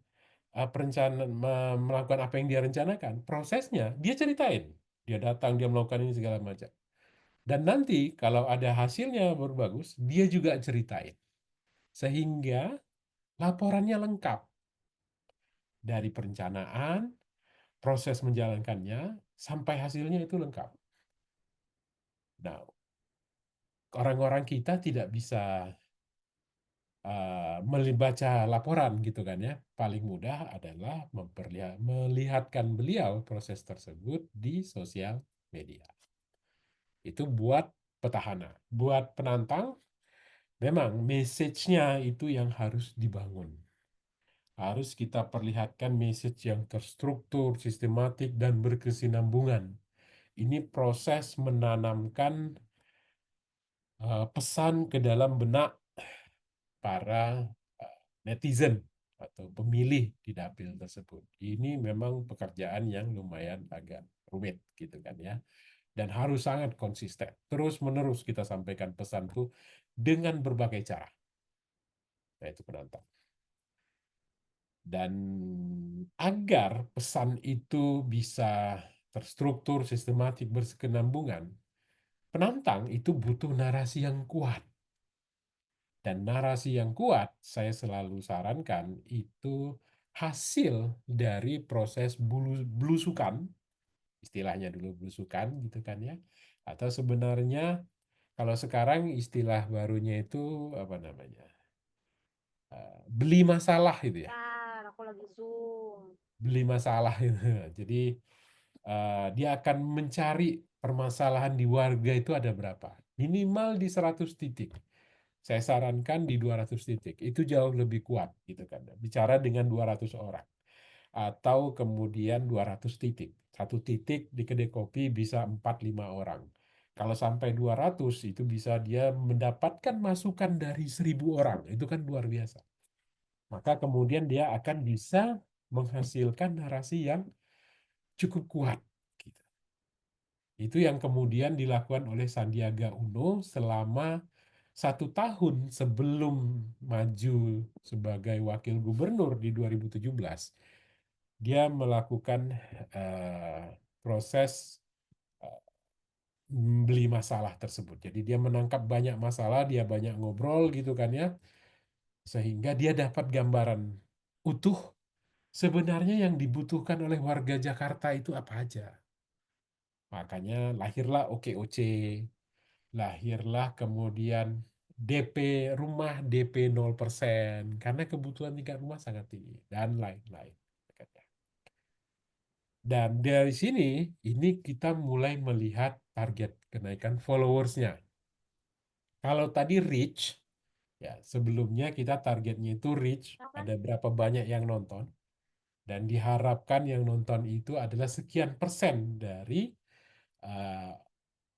melakukan apa yang dia rencanakan, prosesnya dia ceritain. Dia datang, dia melakukan ini segala macam. Dan nanti kalau ada hasilnya berbagus, dia juga ceritain. Sehingga laporannya lengkap. Dari perencanaan, proses menjalankannya, sampai hasilnya itu lengkap. Nah, orang-orang kita tidak bisa membaca laporan gitu kan ya. Paling mudah adalah melihatkan beliau proses tersebut di sosial media. Itu buat petahana. Buat penantang, memang message-nya itu yang harus dibangun. Harus kita perlihatkan message yang terstruktur, sistematik, dan berkesinambungan. Ini proses menanamkan pesan ke dalam benak para netizen atau pemilih di dapil tersebut. Ini memang pekerjaan yang lumayan agak rumit gitu kan ya. Dan harus sangat konsisten. Terus-menerus kita sampaikan pesan itu dengan berbagai cara. Yaitu penantang. Dan agar pesan itu bisa terstruktur, sistematik, berkesinambungan, penantang itu butuh narasi yang kuat. Dan narasi yang kuat, saya selalu sarankan, itu hasil dari proses belusukan, istilahnya dulu belusukan gitu kan ya. Atau sebenarnya kalau sekarang istilah barunya itu apa namanya? Beli masalah itu ya. Aku lagi Zoom. Beli masalah itu. Jadi dia akan mencari permasalahan di warga itu ada berapa. Minimal di 100 titik. Saya sarankan di 200 titik. Itu jauh lebih kuat gitu kan. Bicara dengan 200 orang. Atau kemudian 200 titik. Satu titik di kedai kopi bisa 4-5 orang. Kalau sampai 200 itu bisa dia mendapatkan masukan dari 1.000 orang. Itu kan luar biasa. Maka kemudian dia akan bisa menghasilkan narasi yang cukup kuat. Gitu. Itu yang kemudian dilakukan oleh Sandiaga Uno selama 1 tahun sebelum maju sebagai wakil gubernur di 2017. Dia melakukan proses beli masalah tersebut. Jadi dia menangkap banyak masalah, dia banyak ngobrol gitu kan ya, sehingga dia dapat gambaran utuh sebenarnya yang dibutuhkan oleh warga Jakarta itu apa aja. Makanya lahirlah OKOC, lahirlah kemudian DP rumah DP 0%, karena kebutuhan tingkat rumah sangat tinggi, dan lain-lain. Dan dari sini, ini kita mulai melihat target kenaikan followersnya. Kalau tadi reach, ya sebelumnya kita targetnya itu reach, ada berapa banyak yang nonton, dan diharapkan yang nonton itu adalah sekian persen dari uh,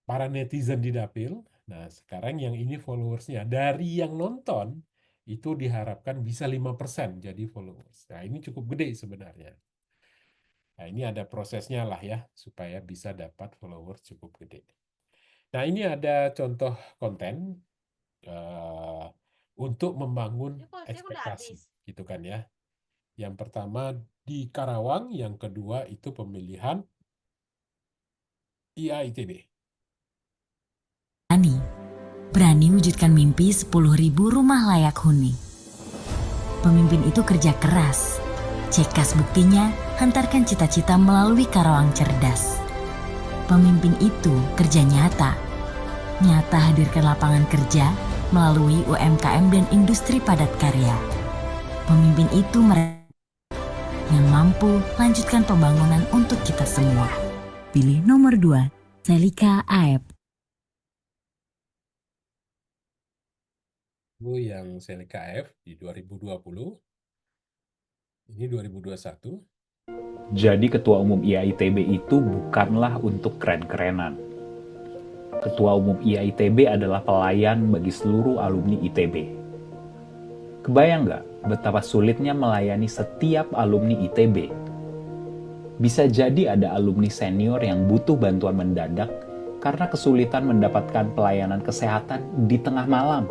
para netizen di Dapil. Nah, sekarang yang ini followersnya dari yang nonton itu diharapkan bisa 5% jadi followers. Nah, ini cukup gede sebenarnya. Nah, ini ada prosesnya lah ya, supaya bisa dapat followers cukup gede. Nah, ini ada contoh konten untuk membangun ekspektasi, gitu kan ya. Yang pertama di Karawang, yang kedua itu pemilihan IAITB. Berani wujudkan mimpi 10.000 rumah layak huni. Pemimpin itu kerja keras. Cekas buktinya, hantarkan cita-cita melalui Karawang Cerdas. Pemimpin itu kerja nyata. Nyata hadirkan lapangan kerja melalui UMKM dan industri padat karya. Pemimpin itu yang mampu lanjutkan pembangunan untuk kita semua. Pilih nomor 2, Selika Aep. Yang Selika AF di 2020, ini 2021. Jadi ketua umum IAITB itu bukanlah untuk keren-kerenan. Ketua umum IAITB adalah pelayan bagi seluruh alumni ITB. Kebayang nggak betapa sulitnya melayani setiap alumni ITB? Bisa jadi ada alumni senior yang butuh bantuan mendadak karena kesulitan mendapatkan pelayanan kesehatan di tengah malam.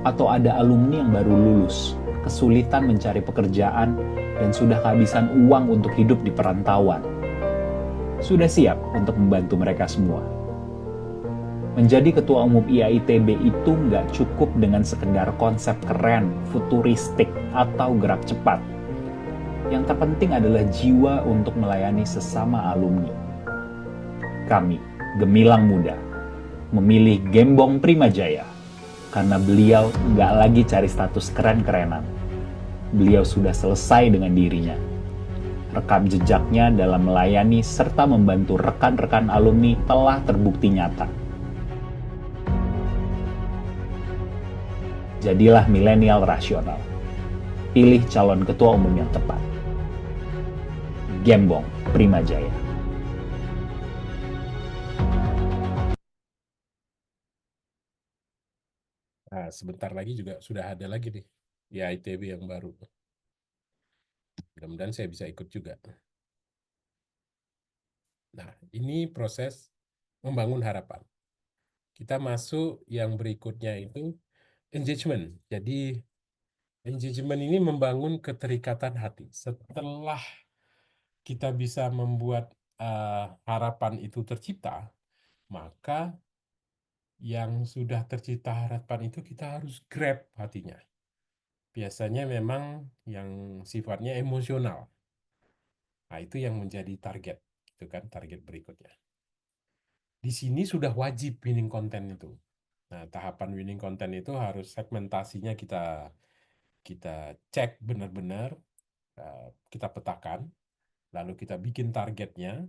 Atau ada alumni yang baru lulus, kesulitan mencari pekerjaan, dan sudah kehabisan uang untuk hidup di perantauan. Sudah siap untuk membantu mereka semua. Menjadi ketua umum IAITB itu nggak cukup dengan sekedar konsep keren, futuristik, atau gerak cepat. Yang terpenting adalah jiwa untuk melayani sesama alumni. Kami, Gemilang Muda, memilih Gembong Primajaya karena beliau nggak lagi cari status keren-kerenan. Beliau sudah selesai dengan dirinya. Rekam jejaknya dalam melayani serta membantu rekan-rekan alumni telah terbukti nyata. Jadilah milenial rasional. Pilih calon ketua umum yang tepat. Gembong Primajaya. Nah, sebentar lagi juga sudah ada lagi nih IAITB yang baru. Mudah-mudahan saya bisa ikut juga. Nah, ini proses membangun harapan. Kita masuk yang berikutnya itu engagement. Jadi engagement ini membangun keterikatan hati. Setelah kita bisa membuat harapan itu tercipta, maka yang sudah tercipta harapan itu kita harus grab hatinya. Biasanya memang yang sifatnya emosional. Nah, itu yang menjadi target, itu kan target berikutnya. Di sini sudah wajib winning content itu. Nah, tahapan winning content itu harus segmentasinya kita cek benar-benar, kita petakan, lalu kita bikin targetnya,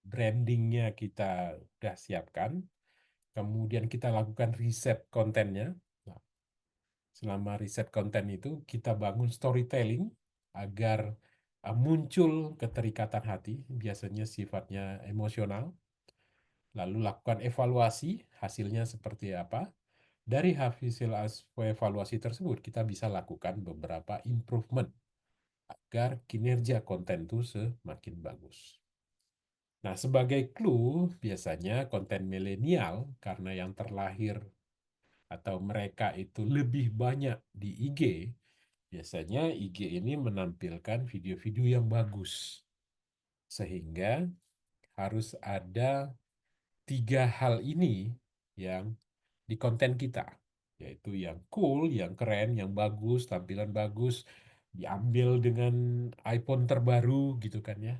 brandingnya kita udah siapkan, kemudian kita lakukan riset kontennya. Nah, selama riset konten itu kita bangun storytelling agar muncul keterikatan hati, biasanya sifatnya emosional. Lalu lakukan evaluasi, hasilnya seperti apa. Dari hasil evaluasi tersebut, kita bisa lakukan beberapa improvement agar kinerja konten itu semakin bagus. Nah, sebagai clue, biasanya konten milenial, karena yang terlahir atau mereka itu lebih banyak di IG, biasanya IG ini menampilkan video-video yang bagus. Sehingga harus ada 3 hal ini yang di konten kita, yaitu yang cool, yang keren, yang bagus, tampilan bagus, diambil dengan iPhone terbaru gitu kan ya.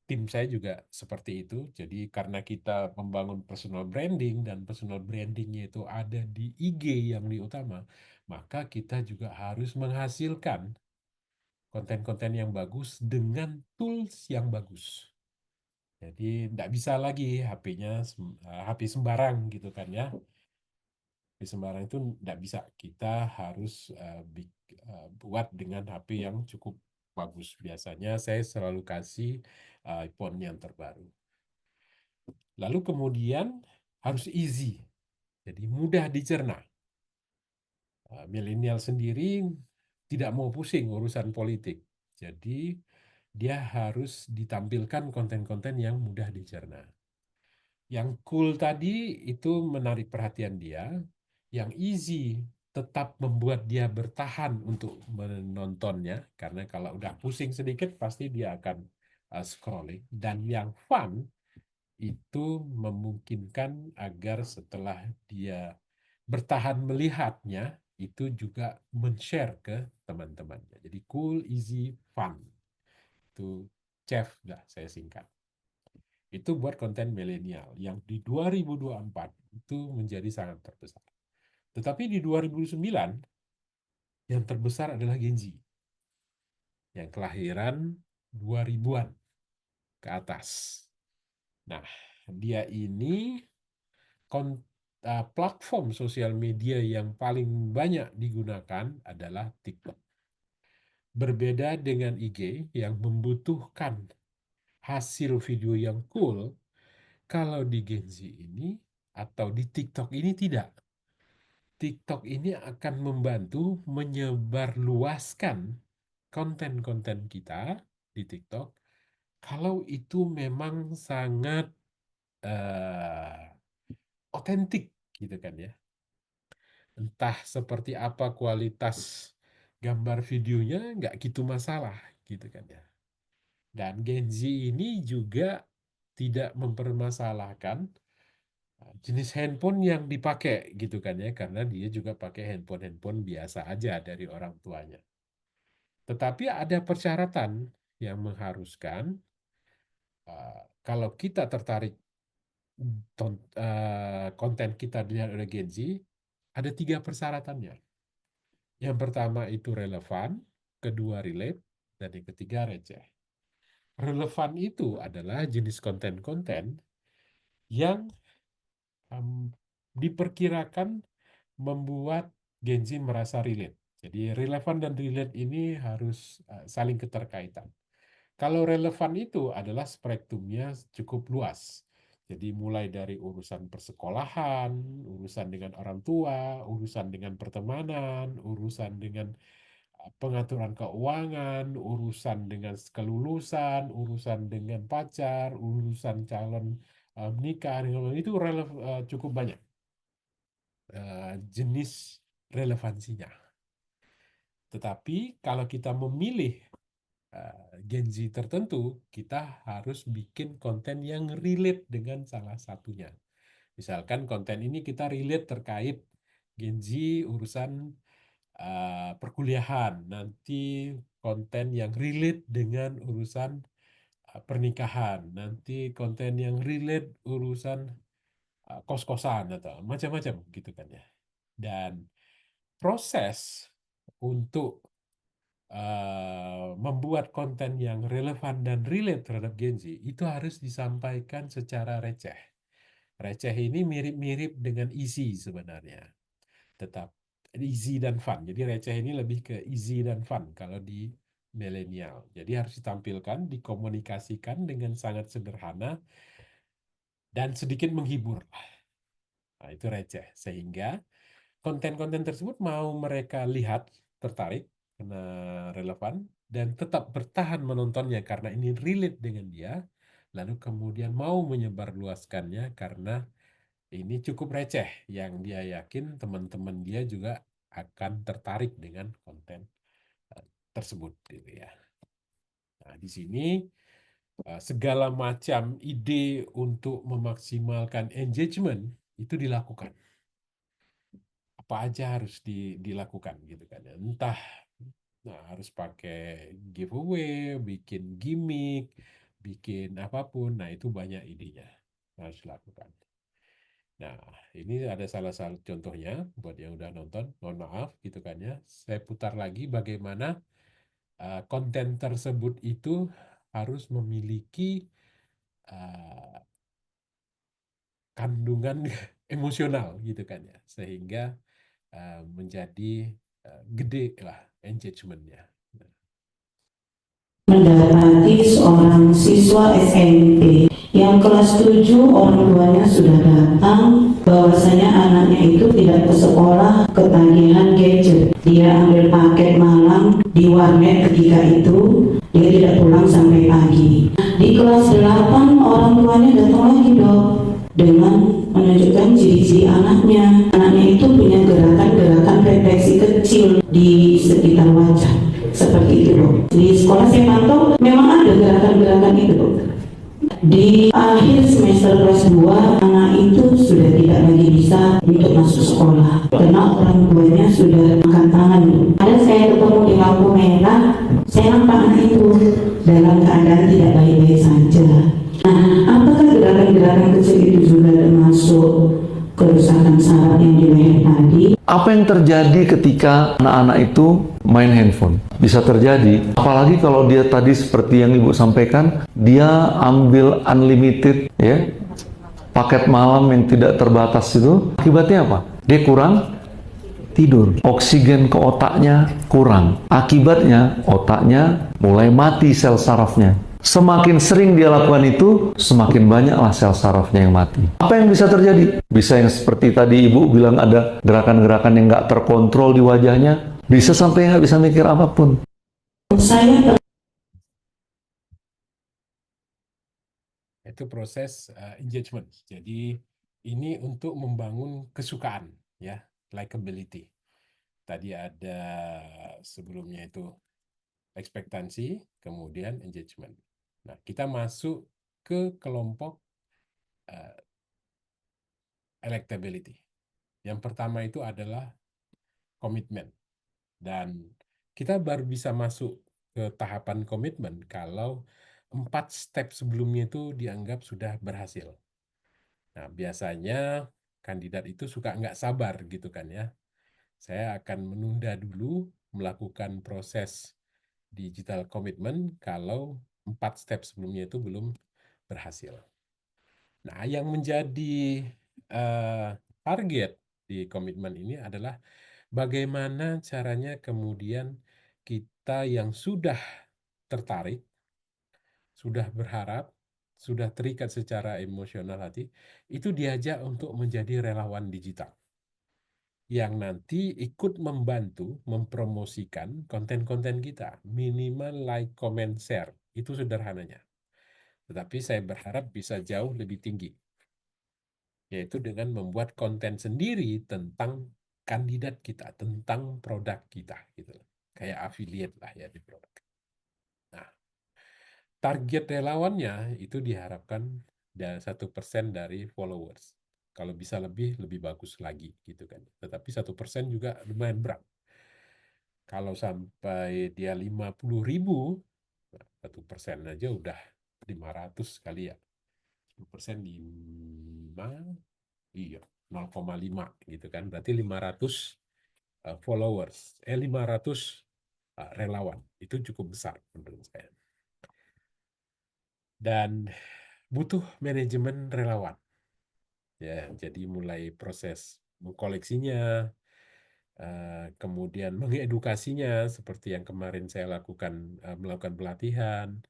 Tim saya juga seperti itu. Jadi karena kita membangun personal branding dan personal brandingnya itu ada di IG yang utama, maka kita juga harus menghasilkan konten-konten yang bagus dengan tools yang bagus. Jadi tidak bisa lagi HP sembarang gitu kan ya. HP sembarang itu tidak bisa. Kita harus buat dengan HP yang cukup bagus. Biasanya saya selalu kasih iPhone yang terbaru. Lalu kemudian harus easy, jadi mudah dicerna. Milenial sendiri tidak mau pusing urusan politik, jadi dia harus ditampilkan konten-konten yang mudah dicerna. Yang cool tadi itu menarik perhatian dia, yang easy tetap membuat dia bertahan untuk menontonnya, karena kalau udah pusing sedikit pasti dia akan scrolling. Dan yang fun itu memungkinkan agar setelah dia bertahan melihatnya, itu juga men-share ke teman-temannya. Jadi cool, easy, fun. Itu CEF, lah saya singkat. Itu buat konten milenial yang di 2024 itu menjadi sangat terbesar. Tetapi di 2009 yang terbesar adalah Gen Z yang kelahiran 2000-an ke atas. Nah, dia ini platform sosial media yang paling banyak digunakan adalah TikTok. Berbeda dengan IG yang membutuhkan hasil video yang cool, kalau di Gen Z ini atau di TikTok ini tidak. TikTok ini akan membantu menyebarluaskan konten-konten kita di TikTok kalau itu memang sangat otentik gitu kan ya. Entah seperti apa kualitas gambar videonya, nggak gitu masalah gitu kan ya. Dan Gen Z ini juga tidak mempermasalahkan jenis handphone yang dipakai gitu kan ya, karena dia juga pakai handphone biasa aja dari orang tuanya. Tetapi ada persyaratan yang mengharuskan kalau kita tertarik konten kita dilihat oleh Gen Z, ada 3 persyaratannya. Yang pertama itu relevan, kedua relate, dan yang ketiga receh. Relevan itu adalah jenis konten-konten yang diperkirakan membuat Gen Z merasa relate. Jadi relevan dan relate ini harus saling keterkaitan. Kalau relevan itu adalah spektrumnya cukup luas. Jadi mulai dari urusan persekolahan, urusan dengan orang tua, urusan dengan pertemanan, urusan dengan pengaturan keuangan, urusan dengan kelulusan, urusan dengan pacar, urusan calon menikah, itu cukup banyak jenis relevansinya. Tetapi kalau kita memilih Gen Z tertentu, kita harus bikin konten yang relate dengan salah satunya. Misalkan konten ini kita relate terkait Gen Z urusan perkuliahan, nanti konten yang relate dengan urusan pernikahan, nanti konten yang relate urusan kos-kosan atau macam-macam gitu kan ya. Dan proses untuk membuat konten yang relevan dan relate terhadap Gen Z itu harus disampaikan secara receh. Receh ini mirip-mirip dengan easy sebenarnya. Tetap easy dan fun. Jadi receh ini lebih ke easy dan fun kalau di milenial. Jadi harus ditampilkan, dikomunikasikan dengan sangat sederhana dan sedikit menghibur. Nah, itu receh. Sehingga konten-konten tersebut mau mereka lihat, tertarik, karena relevan, dan tetap bertahan menontonnya karena ini relate dengan dia, lalu kemudian mau menyebarluaskannya karena ini cukup receh, yang dia yakin teman-teman dia juga akan tertarik dengan konten tersebut gitu ya. Nah, di sini segala macam ide untuk memaksimalkan engagement itu dilakukan. apa aja harus dilakukan gitu kan ya. Entah harus pakai giveaway, bikin gimmick, bikin apapun. Nah, itu banyak idenya harus dilakukan. Nah, ini ada salah satu contohnya buat yang udah nonton. Mohon maaf gitu kan ya. Saya putar lagi bagaimana konten tersebut itu harus memiliki kandungan emosional gitu kan ya, sehingga menjadi gede lah engagementnya. Mendapati seorang siswa SMP yang kelas 7 orang tuanya sudah datang bahwasanya anaknya itu tidak ke sekolah ketagihan gadget. Dia ambil paket malam di warnet ketika itu, dia tidak pulang sampai pagi. Di kelas 8 orang tuanya datang lagi dok dengan menunjukkan ciri-ciri anaknya. Anaknya itu punya gerakan-gerakan refleksi kecil di sekitar wajah. Seperti itu dok. Di sekolah saya pantau memang ada gerakan-gerakan itu dok. Di akhir semester kelas 2 anak itu sudah tidak lagi bisa untuk masuk sekolah karena orang tuanya sudah angkat tangan. Ada saya ketemu di lampu merah, saya nampak anak itu dalam keadaan tidak baik-baik saja. Nah, apakah gerakan-gerakan kecil itu juga termasuk kerusakan saraf yang di leher tadi? Apa yang terjadi ketika anak-anak itu main handphone? Bisa terjadi, apalagi kalau dia tadi seperti yang Ibu sampaikan, dia ambil unlimited ya, paket malam yang tidak terbatas itu, akibatnya apa? Dia kurang tidur, oksigen ke otaknya kurang, akibatnya otaknya mulai mati sel sarafnya. Semakin sering dia lakukan itu, semakin banyaklah sel sarafnya yang mati. Apa yang bisa terjadi? Bisa yang seperti tadi Ibu bilang ada gerakan-gerakan yang nggak terkontrol di wajahnya, bisa sampai nggak bisa mikir apapun. Itu proses engagement. Jadi ini untuk membangun kesukaan, ya, likability. Tadi ada sebelumnya itu ekspektasi, kemudian engagement. Nah, kita masuk ke kelompok electability. Yang pertama itu adalah komitmen. Dan kita baru bisa masuk ke tahapan komitmen kalau 4 step sebelumnya itu dianggap sudah berhasil. Nah, biasanya kandidat itu suka nggak sabar gitu kan ya. Saya akan menunda dulu melakukan proses digital commitment kalau 4 step sebelumnya itu belum berhasil. Nah, yang menjadi target di komitmen ini adalah bagaimana caranya kemudian kita yang sudah tertarik, sudah berharap, sudah terikat secara emosional hati, itu diajak untuk menjadi relawan digital yang nanti ikut membantu mempromosikan konten-konten kita. Minimal like, comment, share. Itu sederhananya. Tetapi saya berharap bisa jauh lebih tinggi, yaitu dengan membuat konten sendiri tentang kandidat kita, tentang produk kita, gitu. Kayak affiliate lah ya di produk. Nah, target relawannya itu diharapkan 1% dari followers. Kalau bisa lebih bagus lagi, gitu kan. Tetapi 1% juga lumayan berat. Kalau sampai dia 50.000, 1% aja udah 500 kali ya. 1% 5, iya, 0,5 gitu kan. Berarti 500 followers, 500 relawan. Itu cukup besar menurut saya. Dan butuh manajemen relawan. Ya, jadi mulai proses mengkoleksinya, kemudian mengedukasinya seperti yang kemarin saya lakukan, melakukan pelatihan,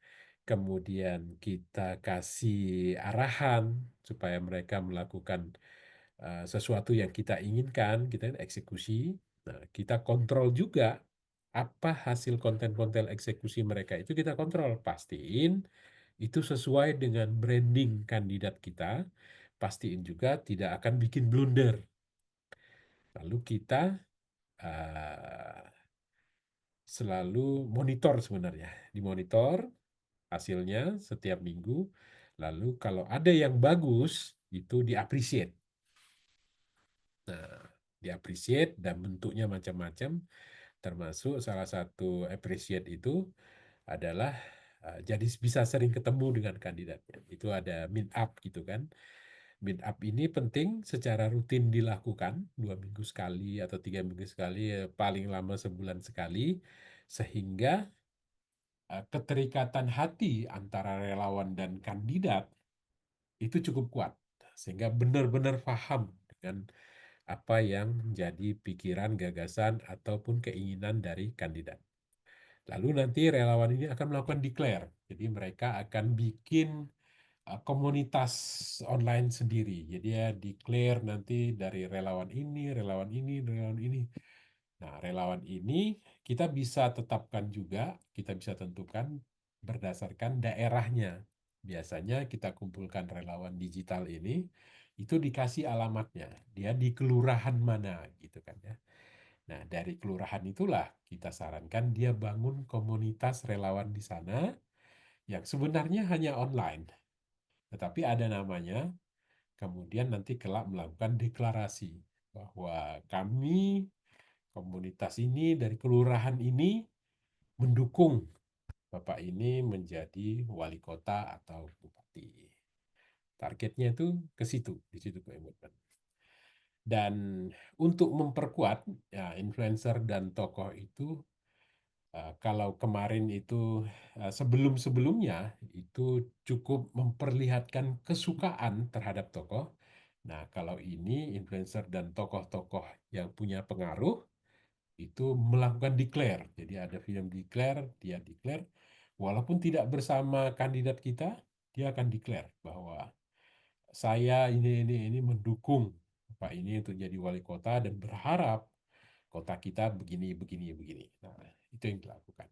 kemudian kita kasih arahan supaya mereka melakukan sesuatu yang kita inginkan, kita eksekusi. Nah, kita kontrol juga apa hasil konten-konten eksekusi mereka itu, kita kontrol, pastiin itu sesuai dengan branding kandidat kita, pastiin juga tidak akan bikin blunder. Lalu kita selalu monitor, sebenarnya dimonitor hasilnya setiap minggu, lalu kalau ada yang bagus itu diappreciate. Nah, Di-appreciate dan bentuknya macam-macam, termasuk salah satu appreciate itu adalah jadi bisa sering ketemu dengan kandidatnya. Itu ada meet up gitu kan. Meet up ini penting secara rutin dilakukan 2 minggu sekali atau 3 minggu sekali, paling lama sebulan sekali, sehingga keterikatan hati antara relawan dan kandidat itu cukup kuat, sehingga benar-benar paham dengan apa yang menjadi pikiran, gagasan, ataupun keinginan dari kandidat. Lalu nanti relawan ini akan melakukan declare. Jadi mereka akan bikin komunitas online sendiri. Jadi ya declare nanti dari relawan ini, relawan ini, relawan ini. Nah, relawan ini kita bisa tetapkan juga, kita bisa tentukan berdasarkan daerahnya. Biasanya kita kumpulkan relawan digital ini, itu dikasih alamatnya. Dia di kelurahan mana gitu kan ya. Nah, dari kelurahan itulah kita sarankan dia bangun komunitas relawan di sana yang sebenarnya hanya online. Tetapi ada namanya, kemudian nanti kelak melakukan deklarasi bahwa kami komunitas ini dari kelurahan ini mendukung Bapak ini menjadi wali kota atau bupati. Targetnya itu ke situ, di situ komitmen. Dan untuk memperkuat ya, influencer dan tokoh itu, kalau kemarin itu sebelum-sebelumnya itu cukup memperlihatkan kesukaan terhadap tokoh. Nah, kalau ini influencer dan tokoh-tokoh yang punya pengaruh itu melakukan declare. Jadi ada film declare, dia declare, walaupun tidak bersama kandidat kita, dia akan declare bahwa saya ini mendukung Pak ini untuk jadi wali kota dan berharap kota kita begini, begini, begini. Nah, itu yang dilakukan.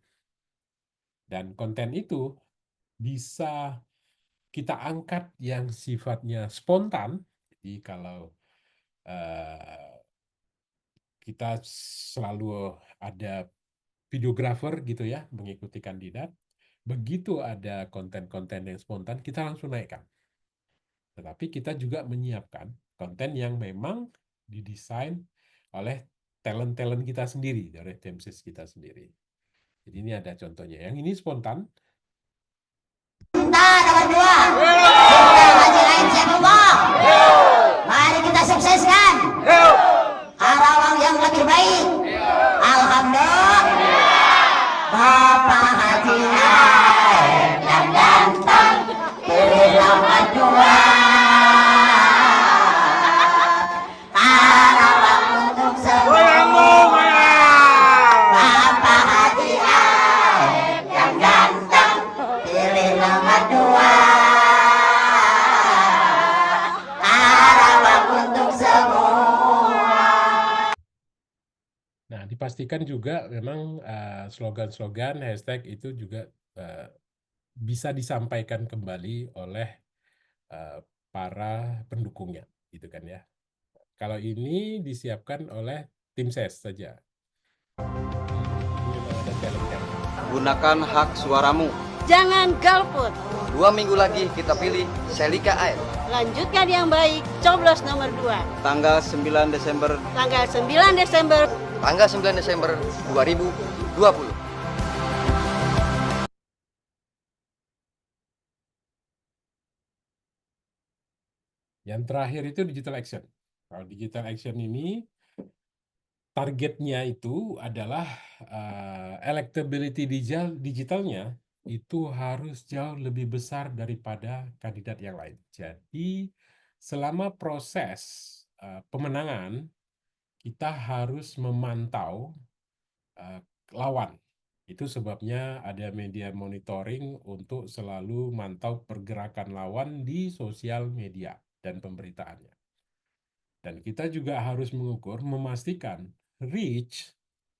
Dan konten itu bisa kita angkat yang sifatnya spontan. Jadi kalau kita selalu ada videografer gitu ya, mengikuti kandidat. Begitu ada konten-konten yang spontan, kita langsung naikkan. Tetapi kita juga menyiapkan konten yang memang didesain oleh talent-talent kita sendiri, oleh tim ses kita sendiri. Jadi ini ada contohnya. Yang ini spontan. Mari kita sukseskan Karawang yang lebih baik. Alhamdulillah. Bapak Haji yang ganteng, pilih nomor 2. Karawang untuk semua. Bapak Haji yang ganteng, pilih nomor 2. Karawang untuk semua. Nah, dipastikan juga memang slogan-slogan, hashtag itu juga bisa disampaikan kembali oleh para pendukungnya, gitu kan ya. Kalau ini disiapkan oleh tim ses saja. Gunakan hak suaramu. Jangan golput. 2 minggu lagi kita pilih Selika Air. Lanjutkan yang baik, coblos nomor 2. Tanggal 9 Desember. Tanggal 9 Desember. Tanggal 9 Desember 2020. Yang terakhir itu digital action. Kalau digital action ini targetnya itu adalah electability digitalnya itu harus jauh lebih besar daripada kandidat yang lain. Jadi selama proses pemenangan kita harus memantau lawan. Itu sebabnya ada media monitoring untuk selalu mantau pergerakan lawan di sosial media dan pemberitaannya. Dan kita juga harus mengukur, memastikan reach,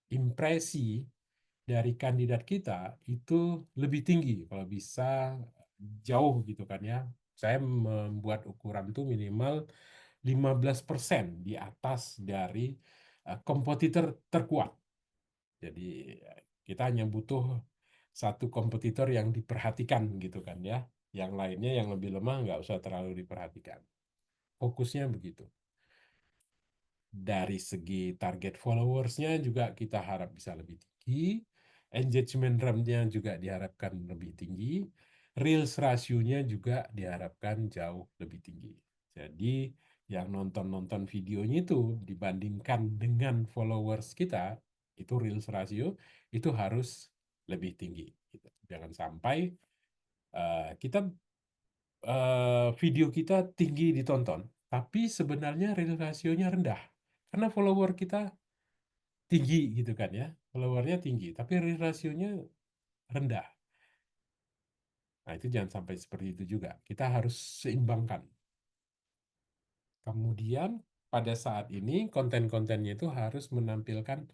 impresi dari kandidat kita itu lebih tinggi, kalau bisa jauh gitu kan ya. Saya membuat ukuran itu minimal 15% di atas dari kompetitor terkuat. Jadi kita hanya butuh satu kompetitor yang diperhatikan gitu kan ya. Yang lainnya yang lebih lemah nggak usah terlalu diperhatikan. Fokusnya begitu. Dari segi target followersnya juga kita harap bisa lebih tinggi, engagement rate-nya juga diharapkan lebih tinggi, reels ratio-nya juga diharapkan jauh lebih tinggi. Jadi yang nonton-nonton videonya itu dibandingkan dengan followers kita, itu reels ratio itu harus lebih tinggi. Jangan sampai kita video kita tinggi ditonton, tapi sebenarnya real ratio-nya rendah. Karena follower kita tinggi gitu kan ya, followernya tinggi, tapi real ratio-nya rendah. Nah itu jangan sampai seperti itu juga. Kita harus seimbangkan. Kemudian pada saat ini konten-kontennya itu harus menampilkan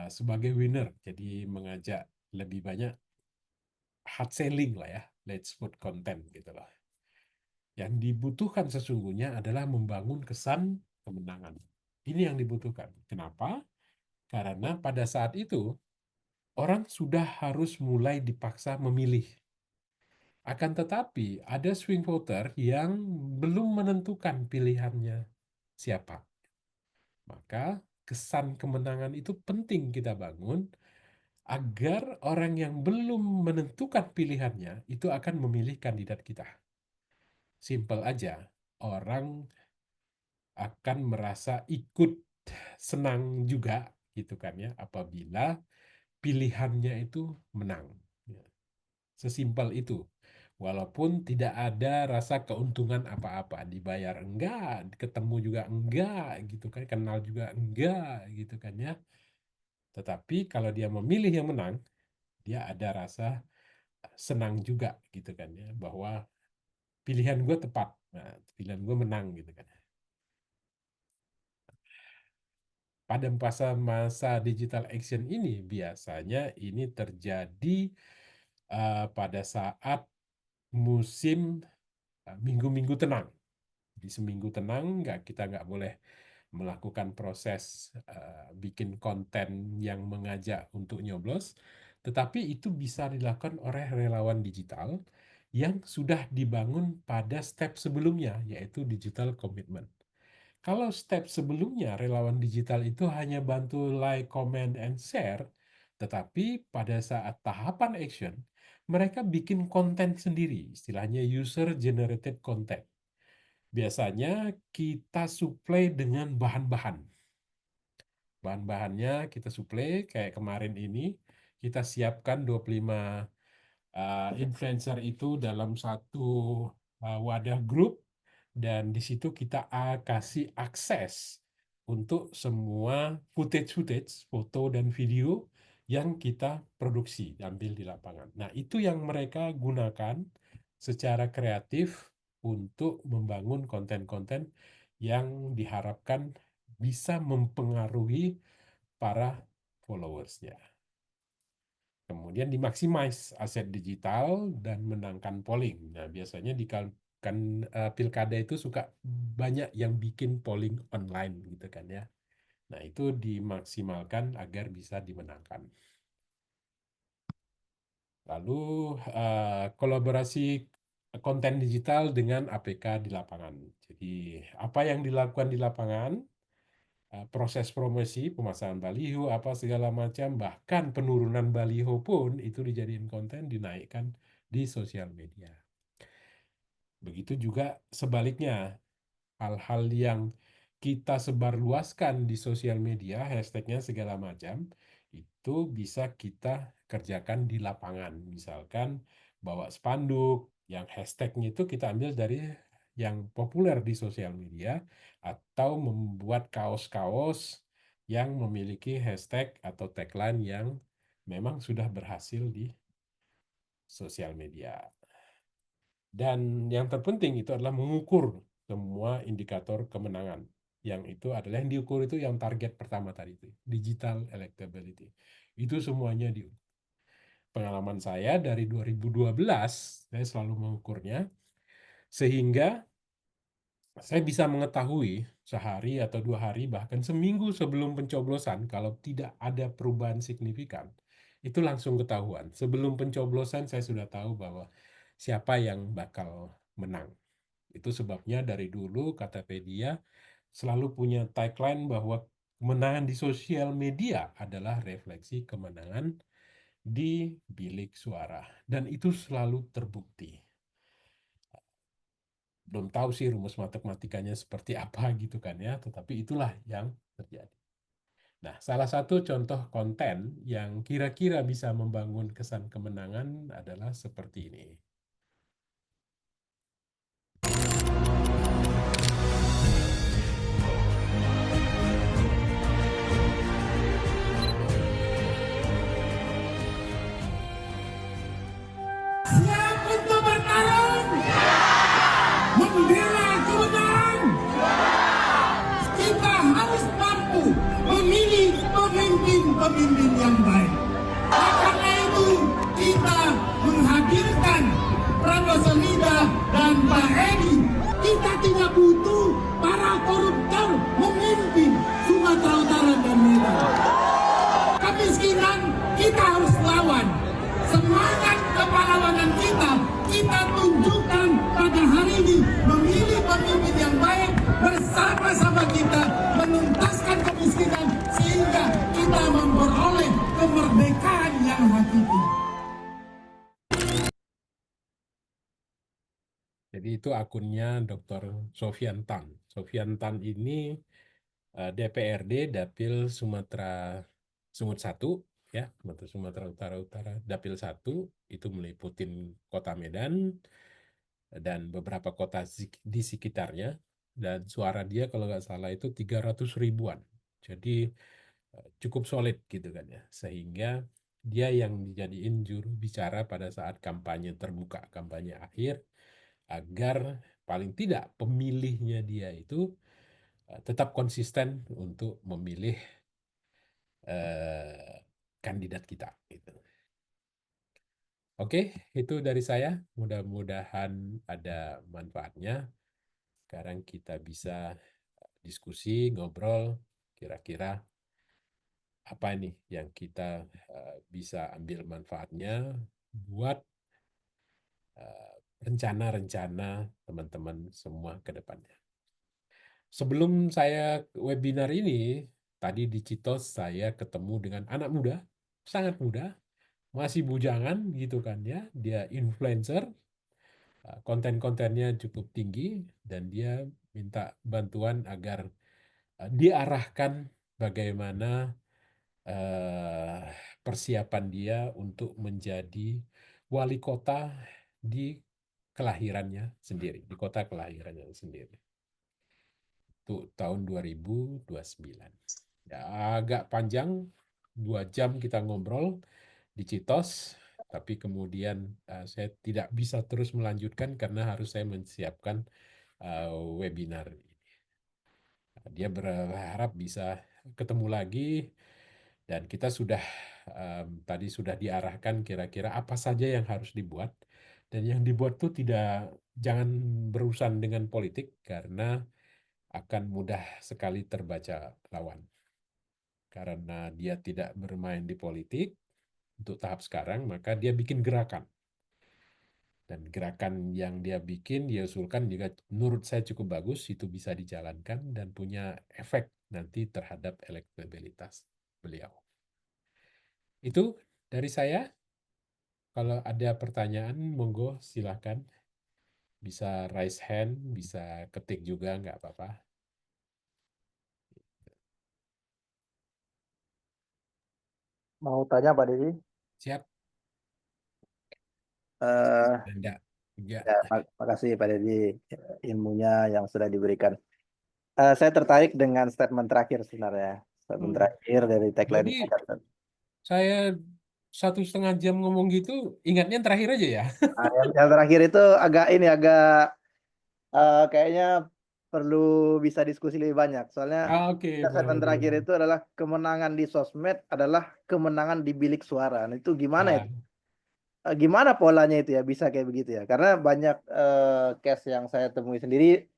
sebagai winner, jadi mengajak lebih banyak hard selling lah ya, let's put content gitu loh. Yang dibutuhkan sesungguhnya adalah membangun kesan kemenangan. Ini yang dibutuhkan. Kenapa? Karena pada saat itu orang sudah harus mulai dipaksa memilih. Akan tetapi ada swing voter yang belum menentukan pilihannya siapa. Maka kesan kemenangan itu penting kita bangun agar orang yang belum menentukan pilihannya itu akan memilih kandidat kita. Simpel aja, orang akan merasa ikut senang juga gitu kan ya apabila pilihannya itu menang. Sesimpel itu. Walaupun tidak ada rasa keuntungan apa-apa, dibayar enggak, ketemu juga enggak gitu kan, kenal juga enggak gitu kan ya. Tetapi kalau dia memilih yang menang, dia ada rasa senang juga gitu kan ya bahwa pilihan gue tepat. Nah, pilihan gue menang gitu kan. Pada masa digital action ini biasanya ini terjadi pada saat musim minggu-minggu tenang. Di seminggu tenang kita nggak boleh melakukan proses bikin konten yang mengajak untuk nyoblos, tetapi itu bisa dilakukan oleh relawan digital yang sudah dibangun pada step sebelumnya, yaitu digital commitment. Kalau step sebelumnya relawan digital itu hanya bantu like, comment, and share, tetapi pada saat tahapan action, mereka bikin konten sendiri, istilahnya user-generated content. Biasanya kita suplai dengan bahan-bahan. Bahan-bahannya kita suplai, kayak kemarin ini, kita siapkan 25 influencer itu dalam satu wadah grup, dan di situ kita kasih akses untuk semua footage, foto dan video yang kita produksi, ambil di lapangan. Nah, itu yang mereka gunakan secara kreatif untuk membangun konten-konten yang diharapkan bisa mempengaruhi para followersnya. Kemudian dimaksimize aset digital dan menangkan polling. Nah, biasanya di pilkada itu suka banyak yang bikin polling online gitu kan ya. Nah, itu dimaksimalkan agar bisa dimenangkan. Lalu kolaborasi konten digital dengan APK di lapangan. Jadi apa yang dilakukan di lapangan, proses promosi, pemasangan baliho, apa segala macam, bahkan penurunan baliho pun itu dijadiin konten, dinaikkan di sosial media. Begitu juga sebaliknya, hal-hal yang kita sebarluaskan di sosial media, hashtagnya segala macam, itu bisa kita kerjakan di lapangan. Misalkan bawa spanduk, yang hashtagnya itu kita ambil dari yang populer di sosial media, atau membuat kaos-kaos yang memiliki hashtag atau tagline yang memang sudah berhasil di sosial media. Dan yang terpenting itu adalah mengukur semua indikator kemenangan. Yang itu adalah yang diukur itu yang target pertama tadi itu, digital electability. Itu semuanya diukur. Pengalaman saya dari 2012, saya selalu mengukurnya, sehingga saya bisa mengetahui sehari atau 2 hari, bahkan seminggu sebelum pencoblosan, kalau tidak ada perubahan signifikan, itu langsung ketahuan. Sebelum pencoblosan saya sudah tahu bahwa siapa yang bakal menang. Itu sebabnya dari dulu KTP dia selalu punya tagline bahwa kemenangan di sosial media adalah refleksi kemenangan di bilik suara. Dan itu selalu terbukti. Belum tahu sih rumus matematikanya seperti apa gitu kan ya, tetapi itulah yang terjadi. Nah, salah satu contoh konten yang kira-kira bisa membangun kesan kemenangan adalah seperti ini. Siap untuk bertarung? Membela kebenaran? Kita harus mampu memilih pemimpin-pemimpin yang baik. Karena itu kita menghadirkan Prabowo Solida dan Pak Edi. Kita tidak butuh para koruptor memimpin Sumatera Utara dan Medan. Kemiskinan kita harus lawan. Semangat kepahlawanan kita tunjukkan pada hari ini memilih pemimpin yang baik, bersama-sama kita menuntaskan kemiskinan sehingga kita memperoleh kemerdekaan yang hakiki. Jadi itu akunnya Dr. Sofyan Tan. Sofyan Tan ini DPRD Dapil Sumatera Sumut 1, ya, Sumatera Utara Dapil 1, itu meliputin Kota Medan dan beberapa kota di sekitarnya, dan suara dia kalau nggak salah itu 300 ribuan. Jadi cukup solid gitu kan ya, sehingga dia yang dijadiin juru bicara pada saat kampanye terbuka, kampanye akhir, agar paling tidak pemilihnya dia itu tetap konsisten untuk memilih kandidat kita gitu. Oke, itu dari saya. Mudah-mudahan ada manfaatnya. Sekarang kita bisa diskusi, ngobrol, kira-kira apa nih yang kita bisa ambil manfaatnya buat rencana-rencana teman-teman semua ke depannya. Sebelum saya webinar ini, tadi di Citos saya ketemu dengan anak muda, sangat muda, masih bujangan gitu kan ya, dia influencer, konten-kontennya cukup tinggi, dan dia minta bantuan agar diarahkan bagaimana persiapan dia untuk menjadi wali kota di kelahirannya sendiri, di kota kelahirannya sendiri. Itu tahun 2029. Ya, agak panjang, 2 jam kita ngobrol di Citos, tapi kemudian saya tidak bisa terus melanjutkan karena harus saya menyiapkan webinar ini. Dia berharap bisa ketemu lagi, dan kita sudah tadi sudah diarahkan kira-kira apa saja yang harus dibuat, dan yang dibuat tuh jangan berurusan dengan politik karena akan mudah sekali terbaca lawan. Karena dia tidak bermain di politik untuk tahap sekarang, maka dia bikin gerakan. Dan gerakan yang dia bikin, dia usulkan juga menurut saya cukup bagus, itu bisa dijalankan dan punya efek nanti terhadap elektabilitas beliau. Itu dari saya. Kalau ada pertanyaan, monggo silakan. Bisa raise hand, bisa ketik juga, nggak apa-apa. Mau tanya Pak Dedi? Siap. Ya, makasih Pak Dedi ilmunya yang sudah diberikan. Saya tertarik dengan statement terakhir sebenarnya. Statement terakhir dari tagline. Jadi saya 1,5 jam ngomong gitu, ingatnya terakhir aja ya. Yang terakhir itu agak kayaknya perlu bisa diskusi lebih banyak. Soalnya statement terakhir itu adalah kemenangan di sosmed adalah kemenangan di bilik suara. Nah, itu gimana itu? Gimana polanya itu ya bisa kayak begitu ya? Karena banyak case yang saya temui sendiri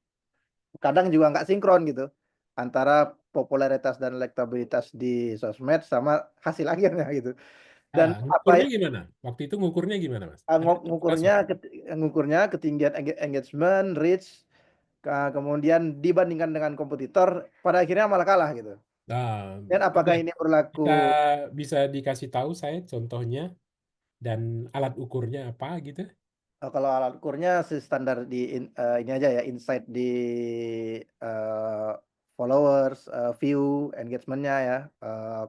kadang juga nggak sinkron gitu antara popularitas dan elektabilitas di sosmed sama hasil akhirnya gitu. Dan ngukurnya gimana? Waktu itu ngukurnya gimana, Mas? Ngukurnya ketinggian engagement, reach, kemudian dibandingkan dengan kompetitor, pada akhirnya malah kalah gitu. Nah, Dan apakah coba ini berlaku? bisa dikasih tahu saya contohnya dan alat ukurnya apa gitu? Kalau alat ukurnya standar di ini aja ya, insight di eh, followers, view, engagement-nya ya,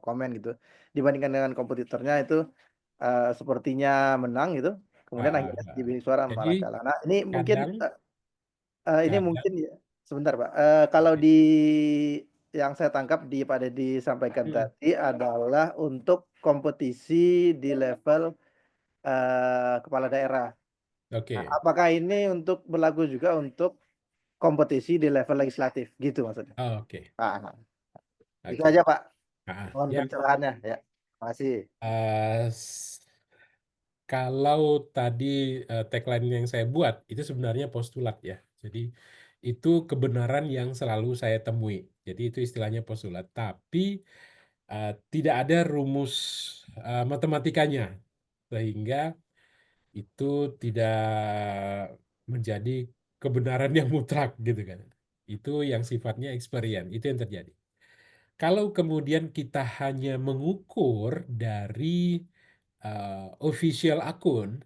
komen gitu. Dibandingkan dengan kompetitornya itu sepertinya menang gitu. Kemudian akhirnya di bilik suara Jadi malah kalah. Nah, ini mungkin kadang ini kadang mungkin ya, sebentar Pak. Kalau di yang saya tangkap di pada disampaikan tadi adalah untuk kompetisi di level kepala daerah. Nah, oke. apakah ini untuk berlaku juga untuk kompetisi di level legislatif gitu maksudnya? Oh, oke. Ah, itu Oke. aja Pak. Mohon Yang pencerahannya ya. Terima kasih. Kalau tadi tagline yang saya buat itu sebenarnya postulat ya. Jadi itu kebenaran yang selalu saya temui. Jadi itu istilahnya postulat. Tapi tidak ada rumus matematikanya sehingga itu tidak menjadi kebenaran yang mutlak gitu kan. Itu yang sifatnya experience, itu yang terjadi. Kalau kemudian kita hanya mengukur dari official akun,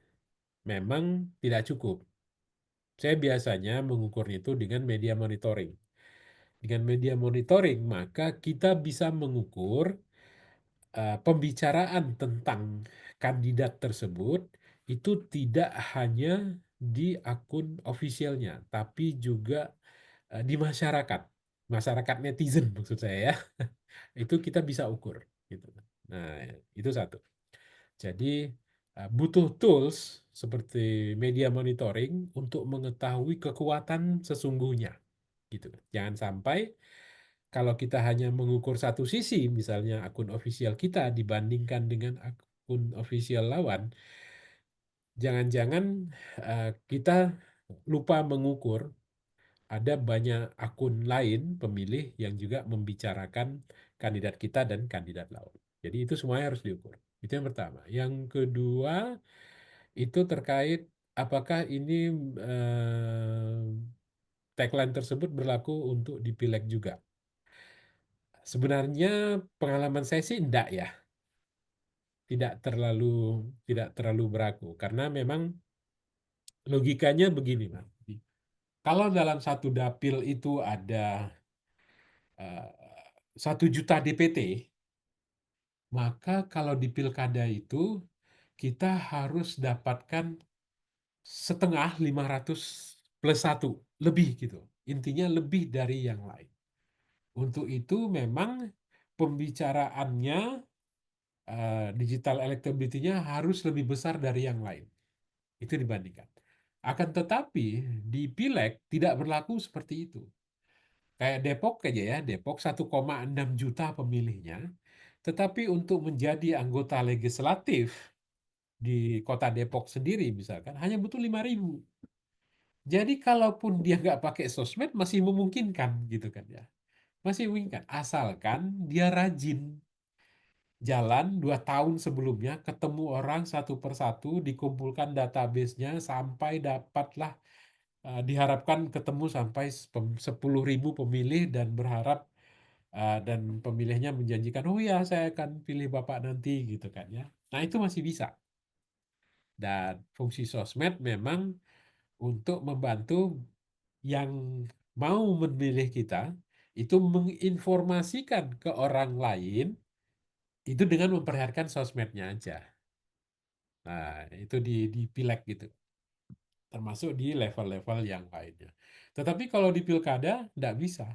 memang tidak cukup. Saya biasanya mengukurnya itu dengan media monitoring. Dengan media monitoring, maka kita bisa mengukur pembicaraan tentang kandidat tersebut itu tidak hanya di akun ofisialnya, tapi juga di masyarakat, masyarakat netizen maksud saya ya. Itu kita bisa ukur gitu. Nah, itu satu. Jadi butuh tools seperti media monitoring untuk mengetahui kekuatan sesungguhnya gitu. Jangan sampai kalau kita hanya mengukur satu sisi, misalnya akun ofisial kita dibandingkan dengan akun ofisial lawan, jangan-jangan kita lupa mengukur ada banyak akun lain pemilih yang juga membicarakan kandidat kita dan kandidat lawan. Jadi itu semuanya harus diukur. Itu yang pertama. Yang kedua itu terkait apakah ini tagline tersebut berlaku untuk di pileg juga. Sebenarnya pengalaman saya sih enggak ya. Tidak terlalu berlaku karena memang logikanya begini, Mas. Kalau dalam satu dapil itu ada 1 juta DPT, maka kalau di pilkada itu kita harus dapatkan setengah 500 plus 1 lebih gitu. Intinya lebih dari yang lain. Untuk itu memang pembicaraannya digital electability-nya harus lebih besar dari yang lain. Itu dibandingkan. Akan tetapi di pileg tidak berlaku seperti itu. Kayak Depok aja ya, Depok 1,6 juta pemilihnya, tetapi untuk menjadi anggota legislatif di kota Depok sendiri misalkan hanya butuh 5.000. Jadi kalaupun dia nggak pakai sosmed masih memungkinkan gitu kan ya. Masih memungkinkan asalkan dia rajin jalan 2 tahun sebelumnya ketemu orang satu persatu dikumpulkan databasenya sampai dapatlah diharapkan ketemu sampai 10.000 pemilih dan berharap dan pemilihnya menjanjikan oh ya saya akan pilih Bapak nanti gitu kan ya. Nah itu masih bisa. Dan fungsi sosmed memang untuk membantu yang mau memilih kita itu menginformasikan ke orang lain itu dengan memperlihatkan sosmednya aja. Nah, itu di pileg gitu. Termasuk di level-level yang lainnya. Tetapi kalau di pilkada, nggak bisa.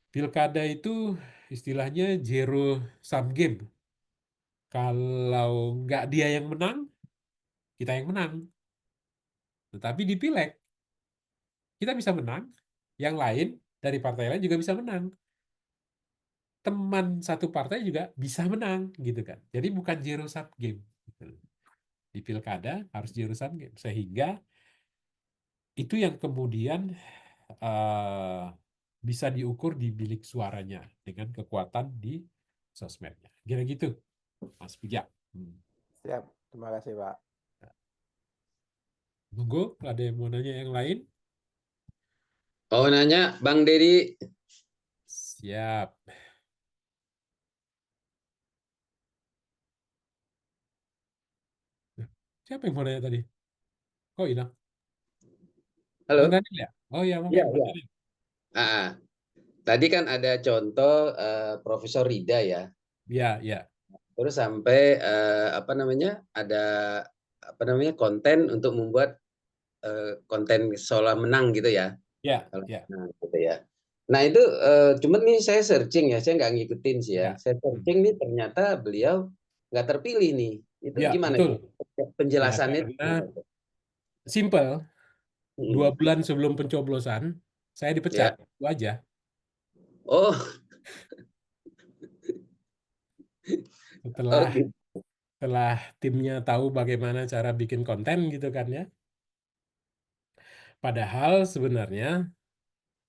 Pilkada itu istilahnya zero sum game. Kalau nggak dia yang menang, kita yang menang. Tetapi di pileg, kita bisa menang. Yang lain dari partai lain juga bisa menang. Teman satu partai juga bisa menang gitu kan. Jadi bukan zero sum game. Gitu. Di pilkada harus zero sum game. Sehingga itu yang kemudian bisa diukur di bilik suaranya dengan kekuatan di sosmednya. Kira gitu, Mas Puja. Siap. Terima kasih Pak. Monggo, ada yang mau nanya yang lain? Oh, nanya Bang Dedi. Siap. Siapa yang mau nanya tadi? Kok hilang? Bang Halo? Daniel ya? Oh ya, Ya, mungkin Bang ya. Daniel. Tadi kan ada contoh Profesor Rida ya. Ya, ya. Terus sampai ada konten untuk membuat konten seolah menang gitu ya. Ya, Kalau ya. menang gitu ya. Nah itu cuman nih saya searching ya, saya nggak ngikutin sih ya. Ya. Saya searching nih ternyata beliau nggak terpilih nih. Itu Ya, gimana betul. penjelasannya? Ya, karena simple. 2 bulan sebelum pencoblosan, saya dipecat. Ya. Itu aja. Oh. Setelah timnya tahu bagaimana cara bikin konten gitu kan ya. Padahal sebenarnya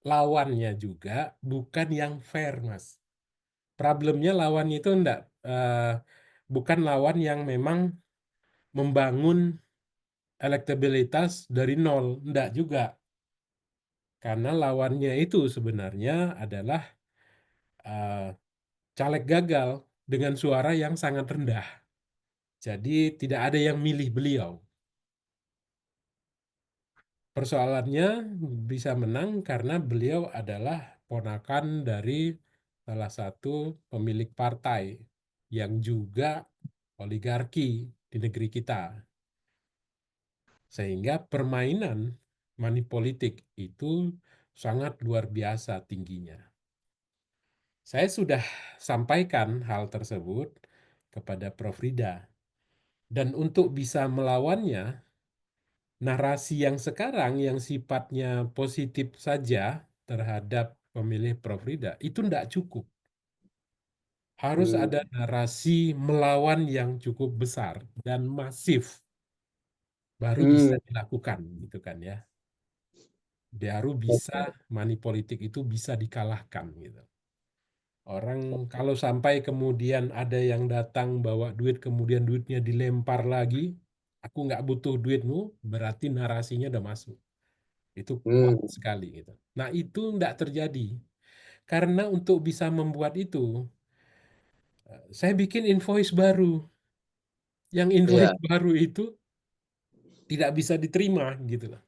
lawannya juga bukan yang fair, Mas. Problemnya lawannya itu bukan lawan yang memang membangun elektabilitas dari nol, enggak juga. Karena lawannya itu sebenarnya adalah caleg gagal dengan suara yang sangat rendah. Jadi tidak ada yang milih beliau. Persoalannya bisa menang karena beliau adalah ponakan dari salah satu pemilik partai yang juga oligarki di negeri kita. Sehingga permainan money politik itu sangat luar biasa tingginya. Saya sudah sampaikan hal tersebut kepada Prof. Rida. Dan untuk bisa melawannya, narasi yang sekarang yang sifatnya positif saja terhadap pemilih Prof. Rida itu tidak cukup. Harus ada narasi melawan yang cukup besar dan masif. Baru bisa dilakukan gitu kan ya. Baru bisa money politik itu bisa dikalahkan gitu. Orang kalau sampai kemudian ada yang datang bawa duit kemudian duitnya dilempar lagi, aku nggak butuh duitmu, berarti narasinya udah masuk. Itu kuat sekali gitu. Nah itu nggak terjadi. Karena untuk bisa membuat itu, saya bikin invoice baru. Yang invoice baru itu tidak bisa diterima gitu loh.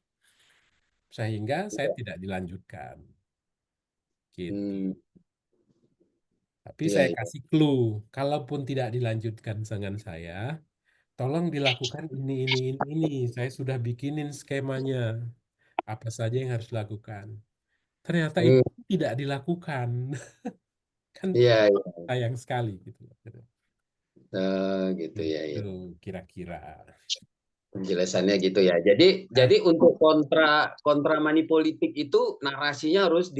Sehingga saya tidak dilanjutkan. Gitu. Tapi saya kasih clue, kalaupun tidak dilanjutkan dengan saya, tolong dilakukan ini. Saya sudah bikinin skemanya. Apa saja yang harus dilakukan. Ternyata itu tidak dilakukan. Kan sayang sekali gitu. Gitu ya. Itu kira-kira. Penjelasannya gitu ya. Jadi untuk kontra money politik itu narasinya harus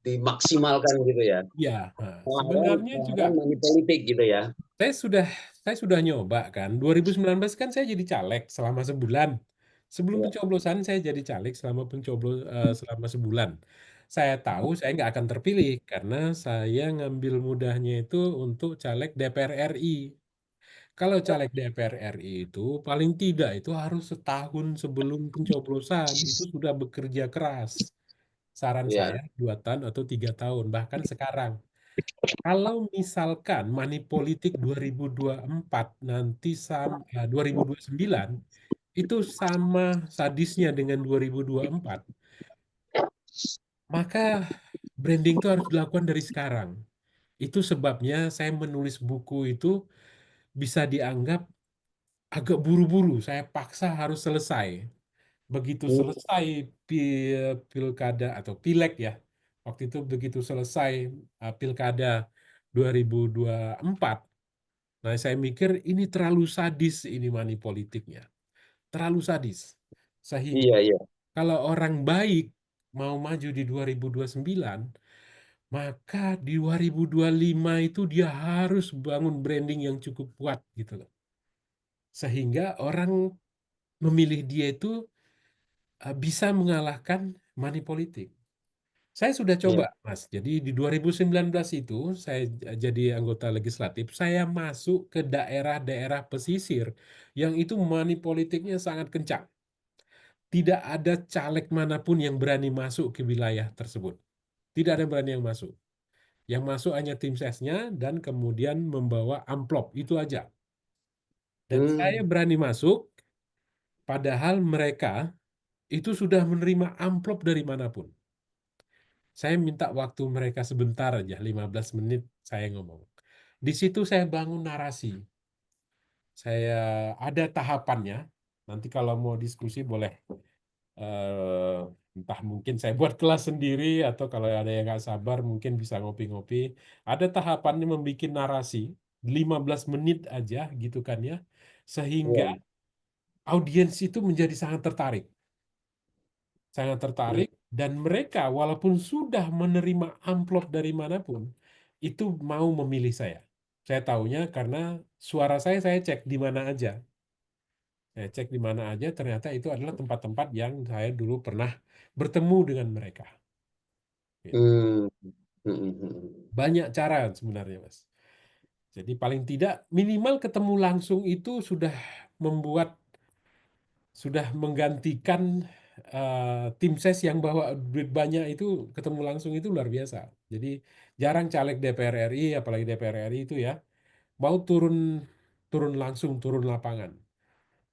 dimaksimalkan gitu ya. Ya, sebenarnya juga money politik gitu ya. Saya sudah nyoba kan. 2019 kan saya jadi caleg selama sebulan. Sebelum pencoblosan saya jadi caleg selama sebulan. Saya tahu saya nggak akan terpilih karena saya ngambil mudahnya itu untuk caleg DPR RI. Kalau caleg DPR RI itu paling tidak itu harus setahun sebelum pencoblosan itu sudah bekerja keras. Saran saya 2 tahun atau 3 tahun bahkan sekarang. Kalau misalkan money politik 2024 nanti 2029 itu sama sadisnya dengan 2024, maka branding itu harus dilakukan dari sekarang. Itu sebabnya saya menulis buku itu bisa dianggap agak buru-buru. Saya paksa harus selesai. Begitu selesai pilkada atau pileg ya, waktu itu begitu selesai pilkada 2024, nah saya mikir ini terlalu sadis ini money politiknya. Terlalu sadis. Sehingga kalau orang baik mau maju di 2029, maka di 2025 itu dia harus bangun branding yang cukup kuat gitu loh. Sehingga orang memilih dia itu bisa mengalahkan money politik. Saya sudah coba, Mas. Jadi di 2019 itu saya jadi anggota legislatif, saya masuk ke daerah-daerah pesisir yang itu money politiknya sangat kencang. tidak ada caleg manapun yang berani masuk ke wilayah tersebut. Tidak ada yang berani yang masuk. Yang masuk hanya tim sesnya dan kemudian membawa amplop, itu aja. Dan saya berani masuk, padahal mereka itu sudah menerima amplop dari manapun. Saya minta waktu mereka sebentar aja, 15 menit saya ngomong. Di situ saya bangun narasi. Saya ada tahapannya. Nanti kalau mau diskusi boleh. Entah mungkin saya buat kelas sendiri atau kalau ada yang nggak sabar mungkin bisa ngopi-ngopi. Ada tahapannya membuat narasi 15 menit aja gitu kan ya. Sehingga audiens itu menjadi sangat tertarik. Sangat tertarik dan mereka walaupun sudah menerima amplop dari manapun itu mau memilih saya. Saya tahunya karena suara saya cek di mana aja. Saya cek di mana aja, ternyata itu adalah tempat-tempat yang saya dulu pernah bertemu dengan mereka. Banyak cara sebenarnya, Mas. Jadi paling tidak minimal ketemu langsung itu sudah menggantikan tim ses yang bawa duit banyak itu ketemu langsung itu luar biasa. Jadi jarang caleg DPR RI, apalagi DPR RI itu ya, mau turun langsung, turun lapangan.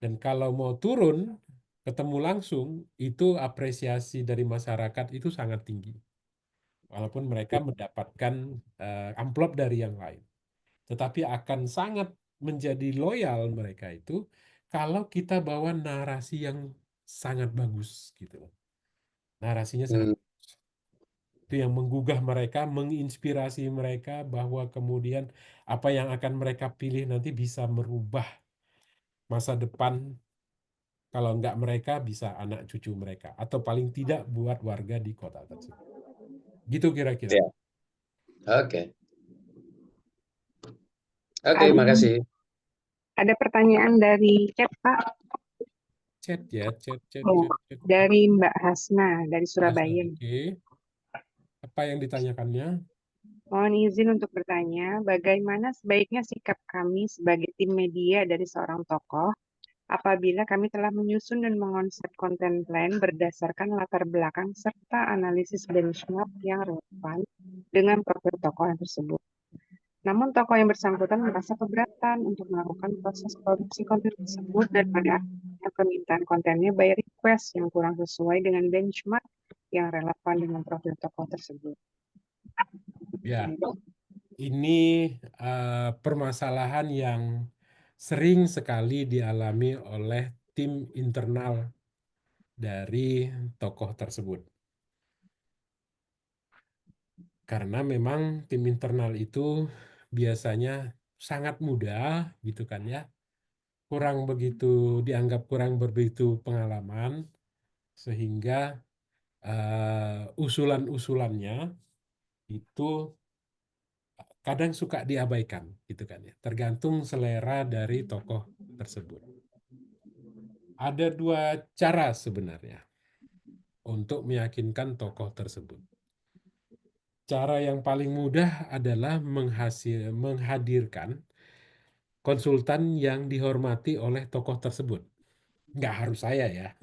Dan kalau mau turun, ketemu langsung, itu apresiasi dari masyarakat itu sangat tinggi. Walaupun mereka mendapatkan amplop dari yang lain. Tetapi akan sangat menjadi loyal mereka itu kalau kita bawa narasi yang sangat bagus gitu. Narasinya sangat bagus. Itu yang menggugah mereka, menginspirasi mereka bahwa kemudian apa yang akan mereka pilih nanti bisa merubah masa depan. Kalau enggak mereka, bisa anak cucu mereka. Atau paling tidak buat warga di kota tersebut. Gitu kira-kira. Ya. Oke. Oke, makasih. Ada pertanyaan dari chat, Pak. Chat ya, chat. Dari Mbak Hasna, dari Surabaya. Oke. Apa yang ditanyakannya? Mohon izin untuk bertanya, bagaimana sebaiknya sikap kami sebagai tim media dari seorang tokoh apabila kami telah menyusun dan mengonsep konten plan berdasarkan latar belakang serta analisis benchmark yang relevan dengan profil tokoh yang tersebut. Namun tokoh yang bersangkutan merasa keberatan untuk melakukan proses produksi konten tersebut dan pada akhirnya permintaan kontennya by request yang kurang sesuai dengan benchmark yang relevan dengan profil tokoh tersebut. Ya, ini permasalahan yang sering sekali dialami oleh tim internal dari tokoh tersebut. Karena memang tim internal itu biasanya sangat muda gitu kan ya. Dianggap kurang begitu pengalaman sehingga usulan-usulannya itu kadang suka diabaikan gitu kan ya. Tergantung selera dari tokoh tersebut. Ada dua cara sebenarnya untuk meyakinkan tokoh tersebut. Cara yang paling mudah adalah menghadirkan konsultan yang dihormati oleh tokoh tersebut. Nggak harus saya ya.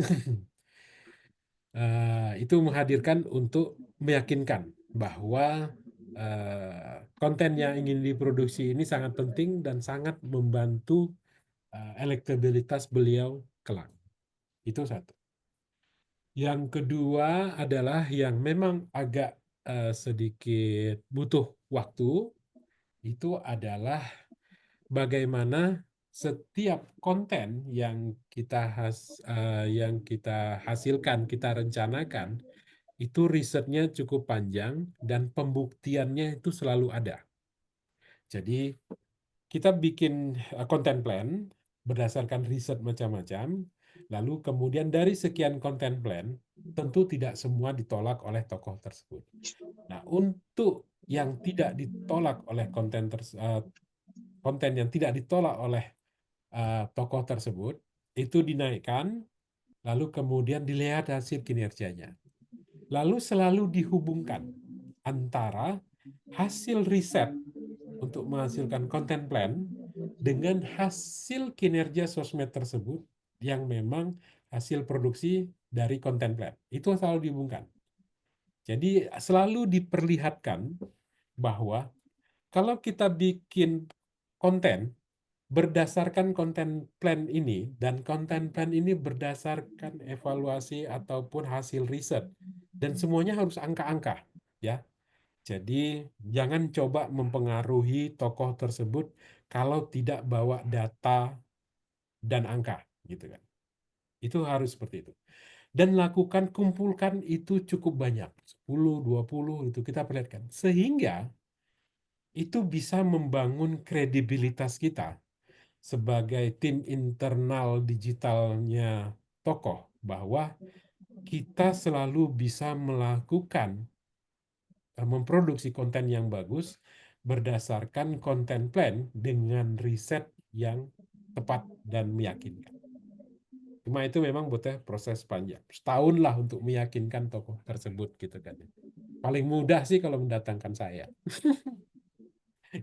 Itu menghadirkan untuk meyakinkan bahwa konten yang ingin diproduksi ini sangat penting dan sangat membantu elektabilitas beliau kelak. Itu satu. Yang kedua adalah yang memang agak sedikit butuh waktu, itu adalah bagaimana setiap konten yang kita hasilkan, kita rencanakan, itu risetnya cukup panjang dan pembuktiannya itu selalu ada. Jadi kita bikin konten plan berdasarkan riset macam-macam, lalu kemudian dari sekian konten plan, tentu tidak semua ditolak oleh tokoh tersebut. Nah, untuk yang tidak ditolak oleh konten yang tidak ditolak oleh tokoh tersebut, itu dinaikkan, lalu kemudian dilihat hasil kinerjanya. Lalu selalu dihubungkan antara hasil riset untuk menghasilkan konten plan dengan hasil kinerja sosmed tersebut yang memang hasil produksi dari content plan. Itu selalu dihubungkan. Jadi selalu diperlihatkan bahwa kalau kita bikin konten berdasarkan konten plan ini, dan konten plan ini berdasarkan evaluasi ataupun hasil riset, dan semuanya harus angka-angka, ya. Jadi jangan coba mempengaruhi tokoh tersebut kalau tidak bawa data dan angka, gitu kan. Itu harus seperti itu. Dan kumpulkan itu cukup banyak, 10, 20 itu kita perlihatkan. Sehingga itu bisa membangun kredibilitas kita sebagai tim internal digitalnya tokoh, bahwa kita selalu bisa melakukan memproduksi konten yang bagus berdasarkan konten plan dengan riset yang tepat dan meyakinkan. Cuma itu memang butuh proses panjang. Setahun lah untuk meyakinkan tokoh tersebut gitu kan. Paling mudah sih kalau mendatangkan saya.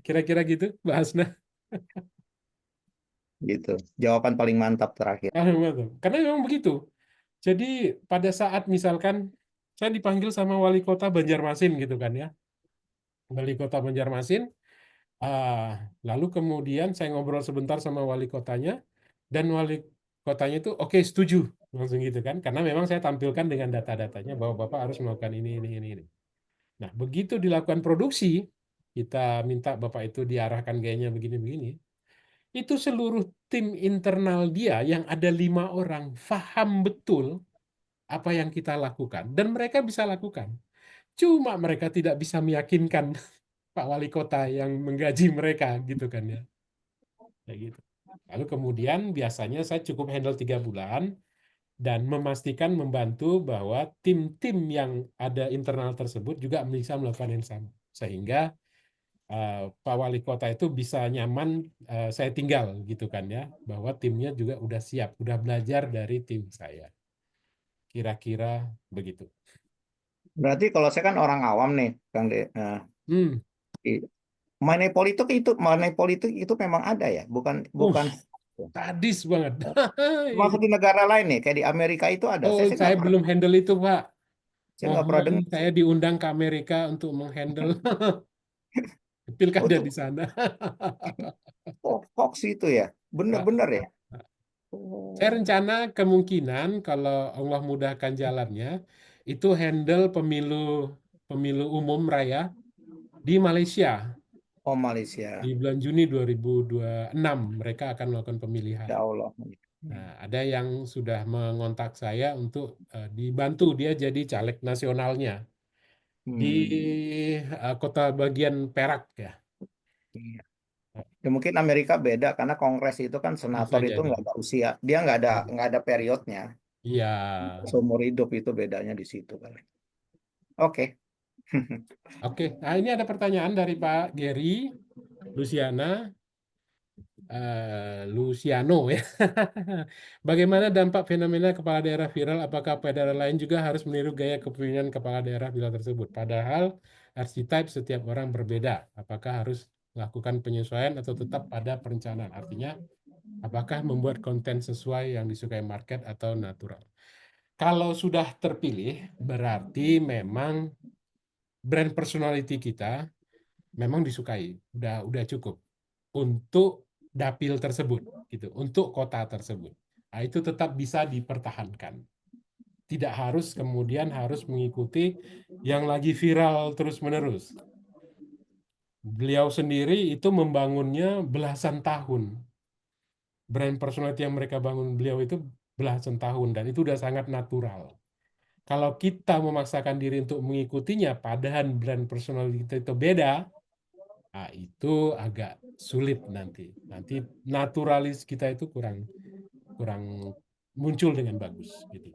Kira-kira gitu, Mbak Hasna. Gitu. Jawaban paling mantap terakhir. Karena memang begitu. Jadi pada saat misalkan saya dipanggil sama wali kota Banjarmasin gitu kan ya. Wali kota Banjarmasin, lalu kemudian saya ngobrol sebentar sama wali kotanya, dan wali kotanya itu oke, setuju. Langsung gitu kan. Karena memang saya tampilkan dengan data-datanya bahwa Bapak harus melakukan ini. Nah, begitu dilakukan produksi, kita minta Bapak itu diarahkan gayanya begini-begini. Itu seluruh tim internal dia yang ada 5 orang paham betul apa yang kita lakukan, dan mereka bisa lakukan. Cuma mereka tidak bisa meyakinkan Pak Wali Kota yang menggaji mereka gitu kan ya. Kayak gitu. Lalu kemudian biasanya saya cukup handle 3 bulan dan memastikan membantu bahwa tim-tim yang ada internal tersebut juga bisa melakukan yang sama. Sehingga Pak Wali Kota itu bisa nyaman saya tinggal gitu kan ya, bahwa timnya juga udah siap, udah belajar dari tim saya. Kira-kira begitu. Berarti kalau saya kan orang awam nih, Kang De. Money politik itu memang ada ya, bukan sadis banget. Masuk di negara lain nih, kayak di Amerika itu ada. Oh, saya belum handle itu, Pak. Saya nggak pernah dengar. Saya diundang ke Amerika untuk menghandle pilkada di sana. Hoax itu ya, bener-bener ya. Saya rencana kemungkinan kalau Allah mudahkan jalannya, itu handle pemilu umum raya di Malaysia. Oh, Malaysia. Di bulan Juni 2026 mereka akan melakukan pemilihan. Ya Allah. Nah, ada yang sudah mengontak saya untuk dibantu dia jadi caleg nasionalnya di kota bagian Perak ya. Iya. Ya mungkin Amerika beda karena Kongres itu kan senator itu nggak ada usia, dia nggak ada periodnya. Iya. Seumur hidup itu bedanya di situ kali. Oke. Oke. Nah, ini ada pertanyaan dari Pak Gary Luciano ya. Bagaimana dampak fenomena kepala daerah viral? Apakah daerah lain juga harus meniru gaya kepemimpinan kepala daerah viral tersebut? Padahal archetype setiap orang berbeda. Apakah harus melakukan penyesuaian atau tetap pada perencanaan? Artinya, apakah membuat konten sesuai yang disukai market atau natural? Kalau sudah terpilih, berarti memang brand personality kita memang disukai. Udah cukup untuk dapil tersebut, gitu, untuk kota tersebut. Nah, itu tetap bisa dipertahankan. Tidak harus kemudian harus mengikuti yang lagi viral terus-menerus. Beliau sendiri itu membangunnya belasan tahun. Brand personality yang mereka bangun beliau itu belasan tahun, dan itu udah sangat natural. Kalau kita memaksakan diri untuk mengikutinya, padahal brand personality itu beda, nah, itu agak sulit nanti. Nanti naturalis kita itu kurang muncul dengan bagus. Gitu.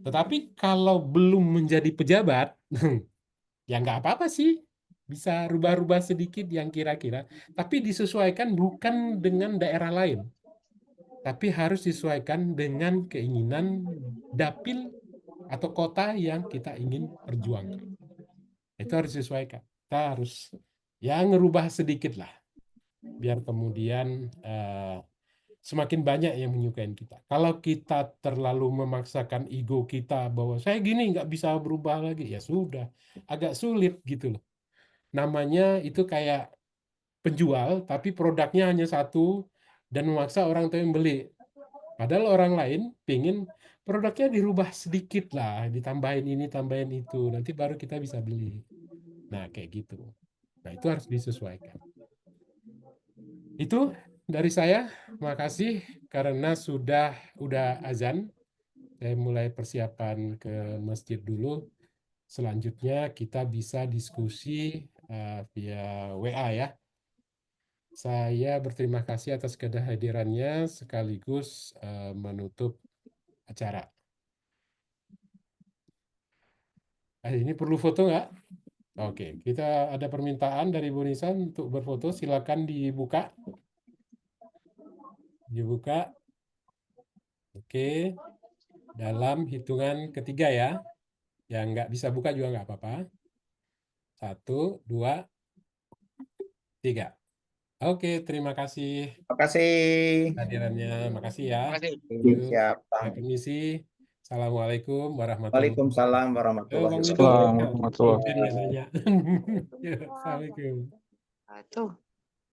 Tetapi kalau belum menjadi pejabat, ya nggak apa-apa sih. Bisa rubah-rubah sedikit yang kira-kira. Tapi disesuaikan bukan dengan daerah lain. Tapi harus disesuaikan dengan keinginan dapil atau kota yang kita ingin perjuangkan. Itu harus disesuaikan. Kita harus ya ngerubah sedikit lah. Biar kemudian semakin banyak yang menyukai kita. Kalau kita terlalu memaksakan ego kita bahwa saya gini nggak bisa berubah lagi, ya sudah, agak sulit gitu loh. Namanya itu kayak penjual, tapi produknya hanya satu dan memaksa orang tua yang beli. Padahal orang lain pingin produknya dirubah sedikit lah, ditambahin ini, tambahin itu, nanti baru kita bisa beli. Nah, kayak gitu. Nah, itu harus disesuaikan. Itu dari saya, makasih karena udah azan. Saya mulai persiapan ke masjid dulu. Selanjutnya kita bisa diskusi via WA ya. Saya berterima kasih atas kehadirannya sekaligus menutup acara. Ini perlu foto nggak? Oke, kita ada permintaan dari Bu Nisa untuk berfoto. Silakan dibuka. Dibuka. Oke. Dalam hitungan ketiga ya. Yang nggak bisa buka juga nggak apa-apa. 1, 2, 3. Oke, terima kasih. Terima kasih. Hadirannya, makasih ya. Siap. Saya permisi. Assalamualaikum warahmatullahi wabarakatuh. Waalaikumsalam warahmatullahi Bang Widodo. wabarakatuh. Assalamualaikum.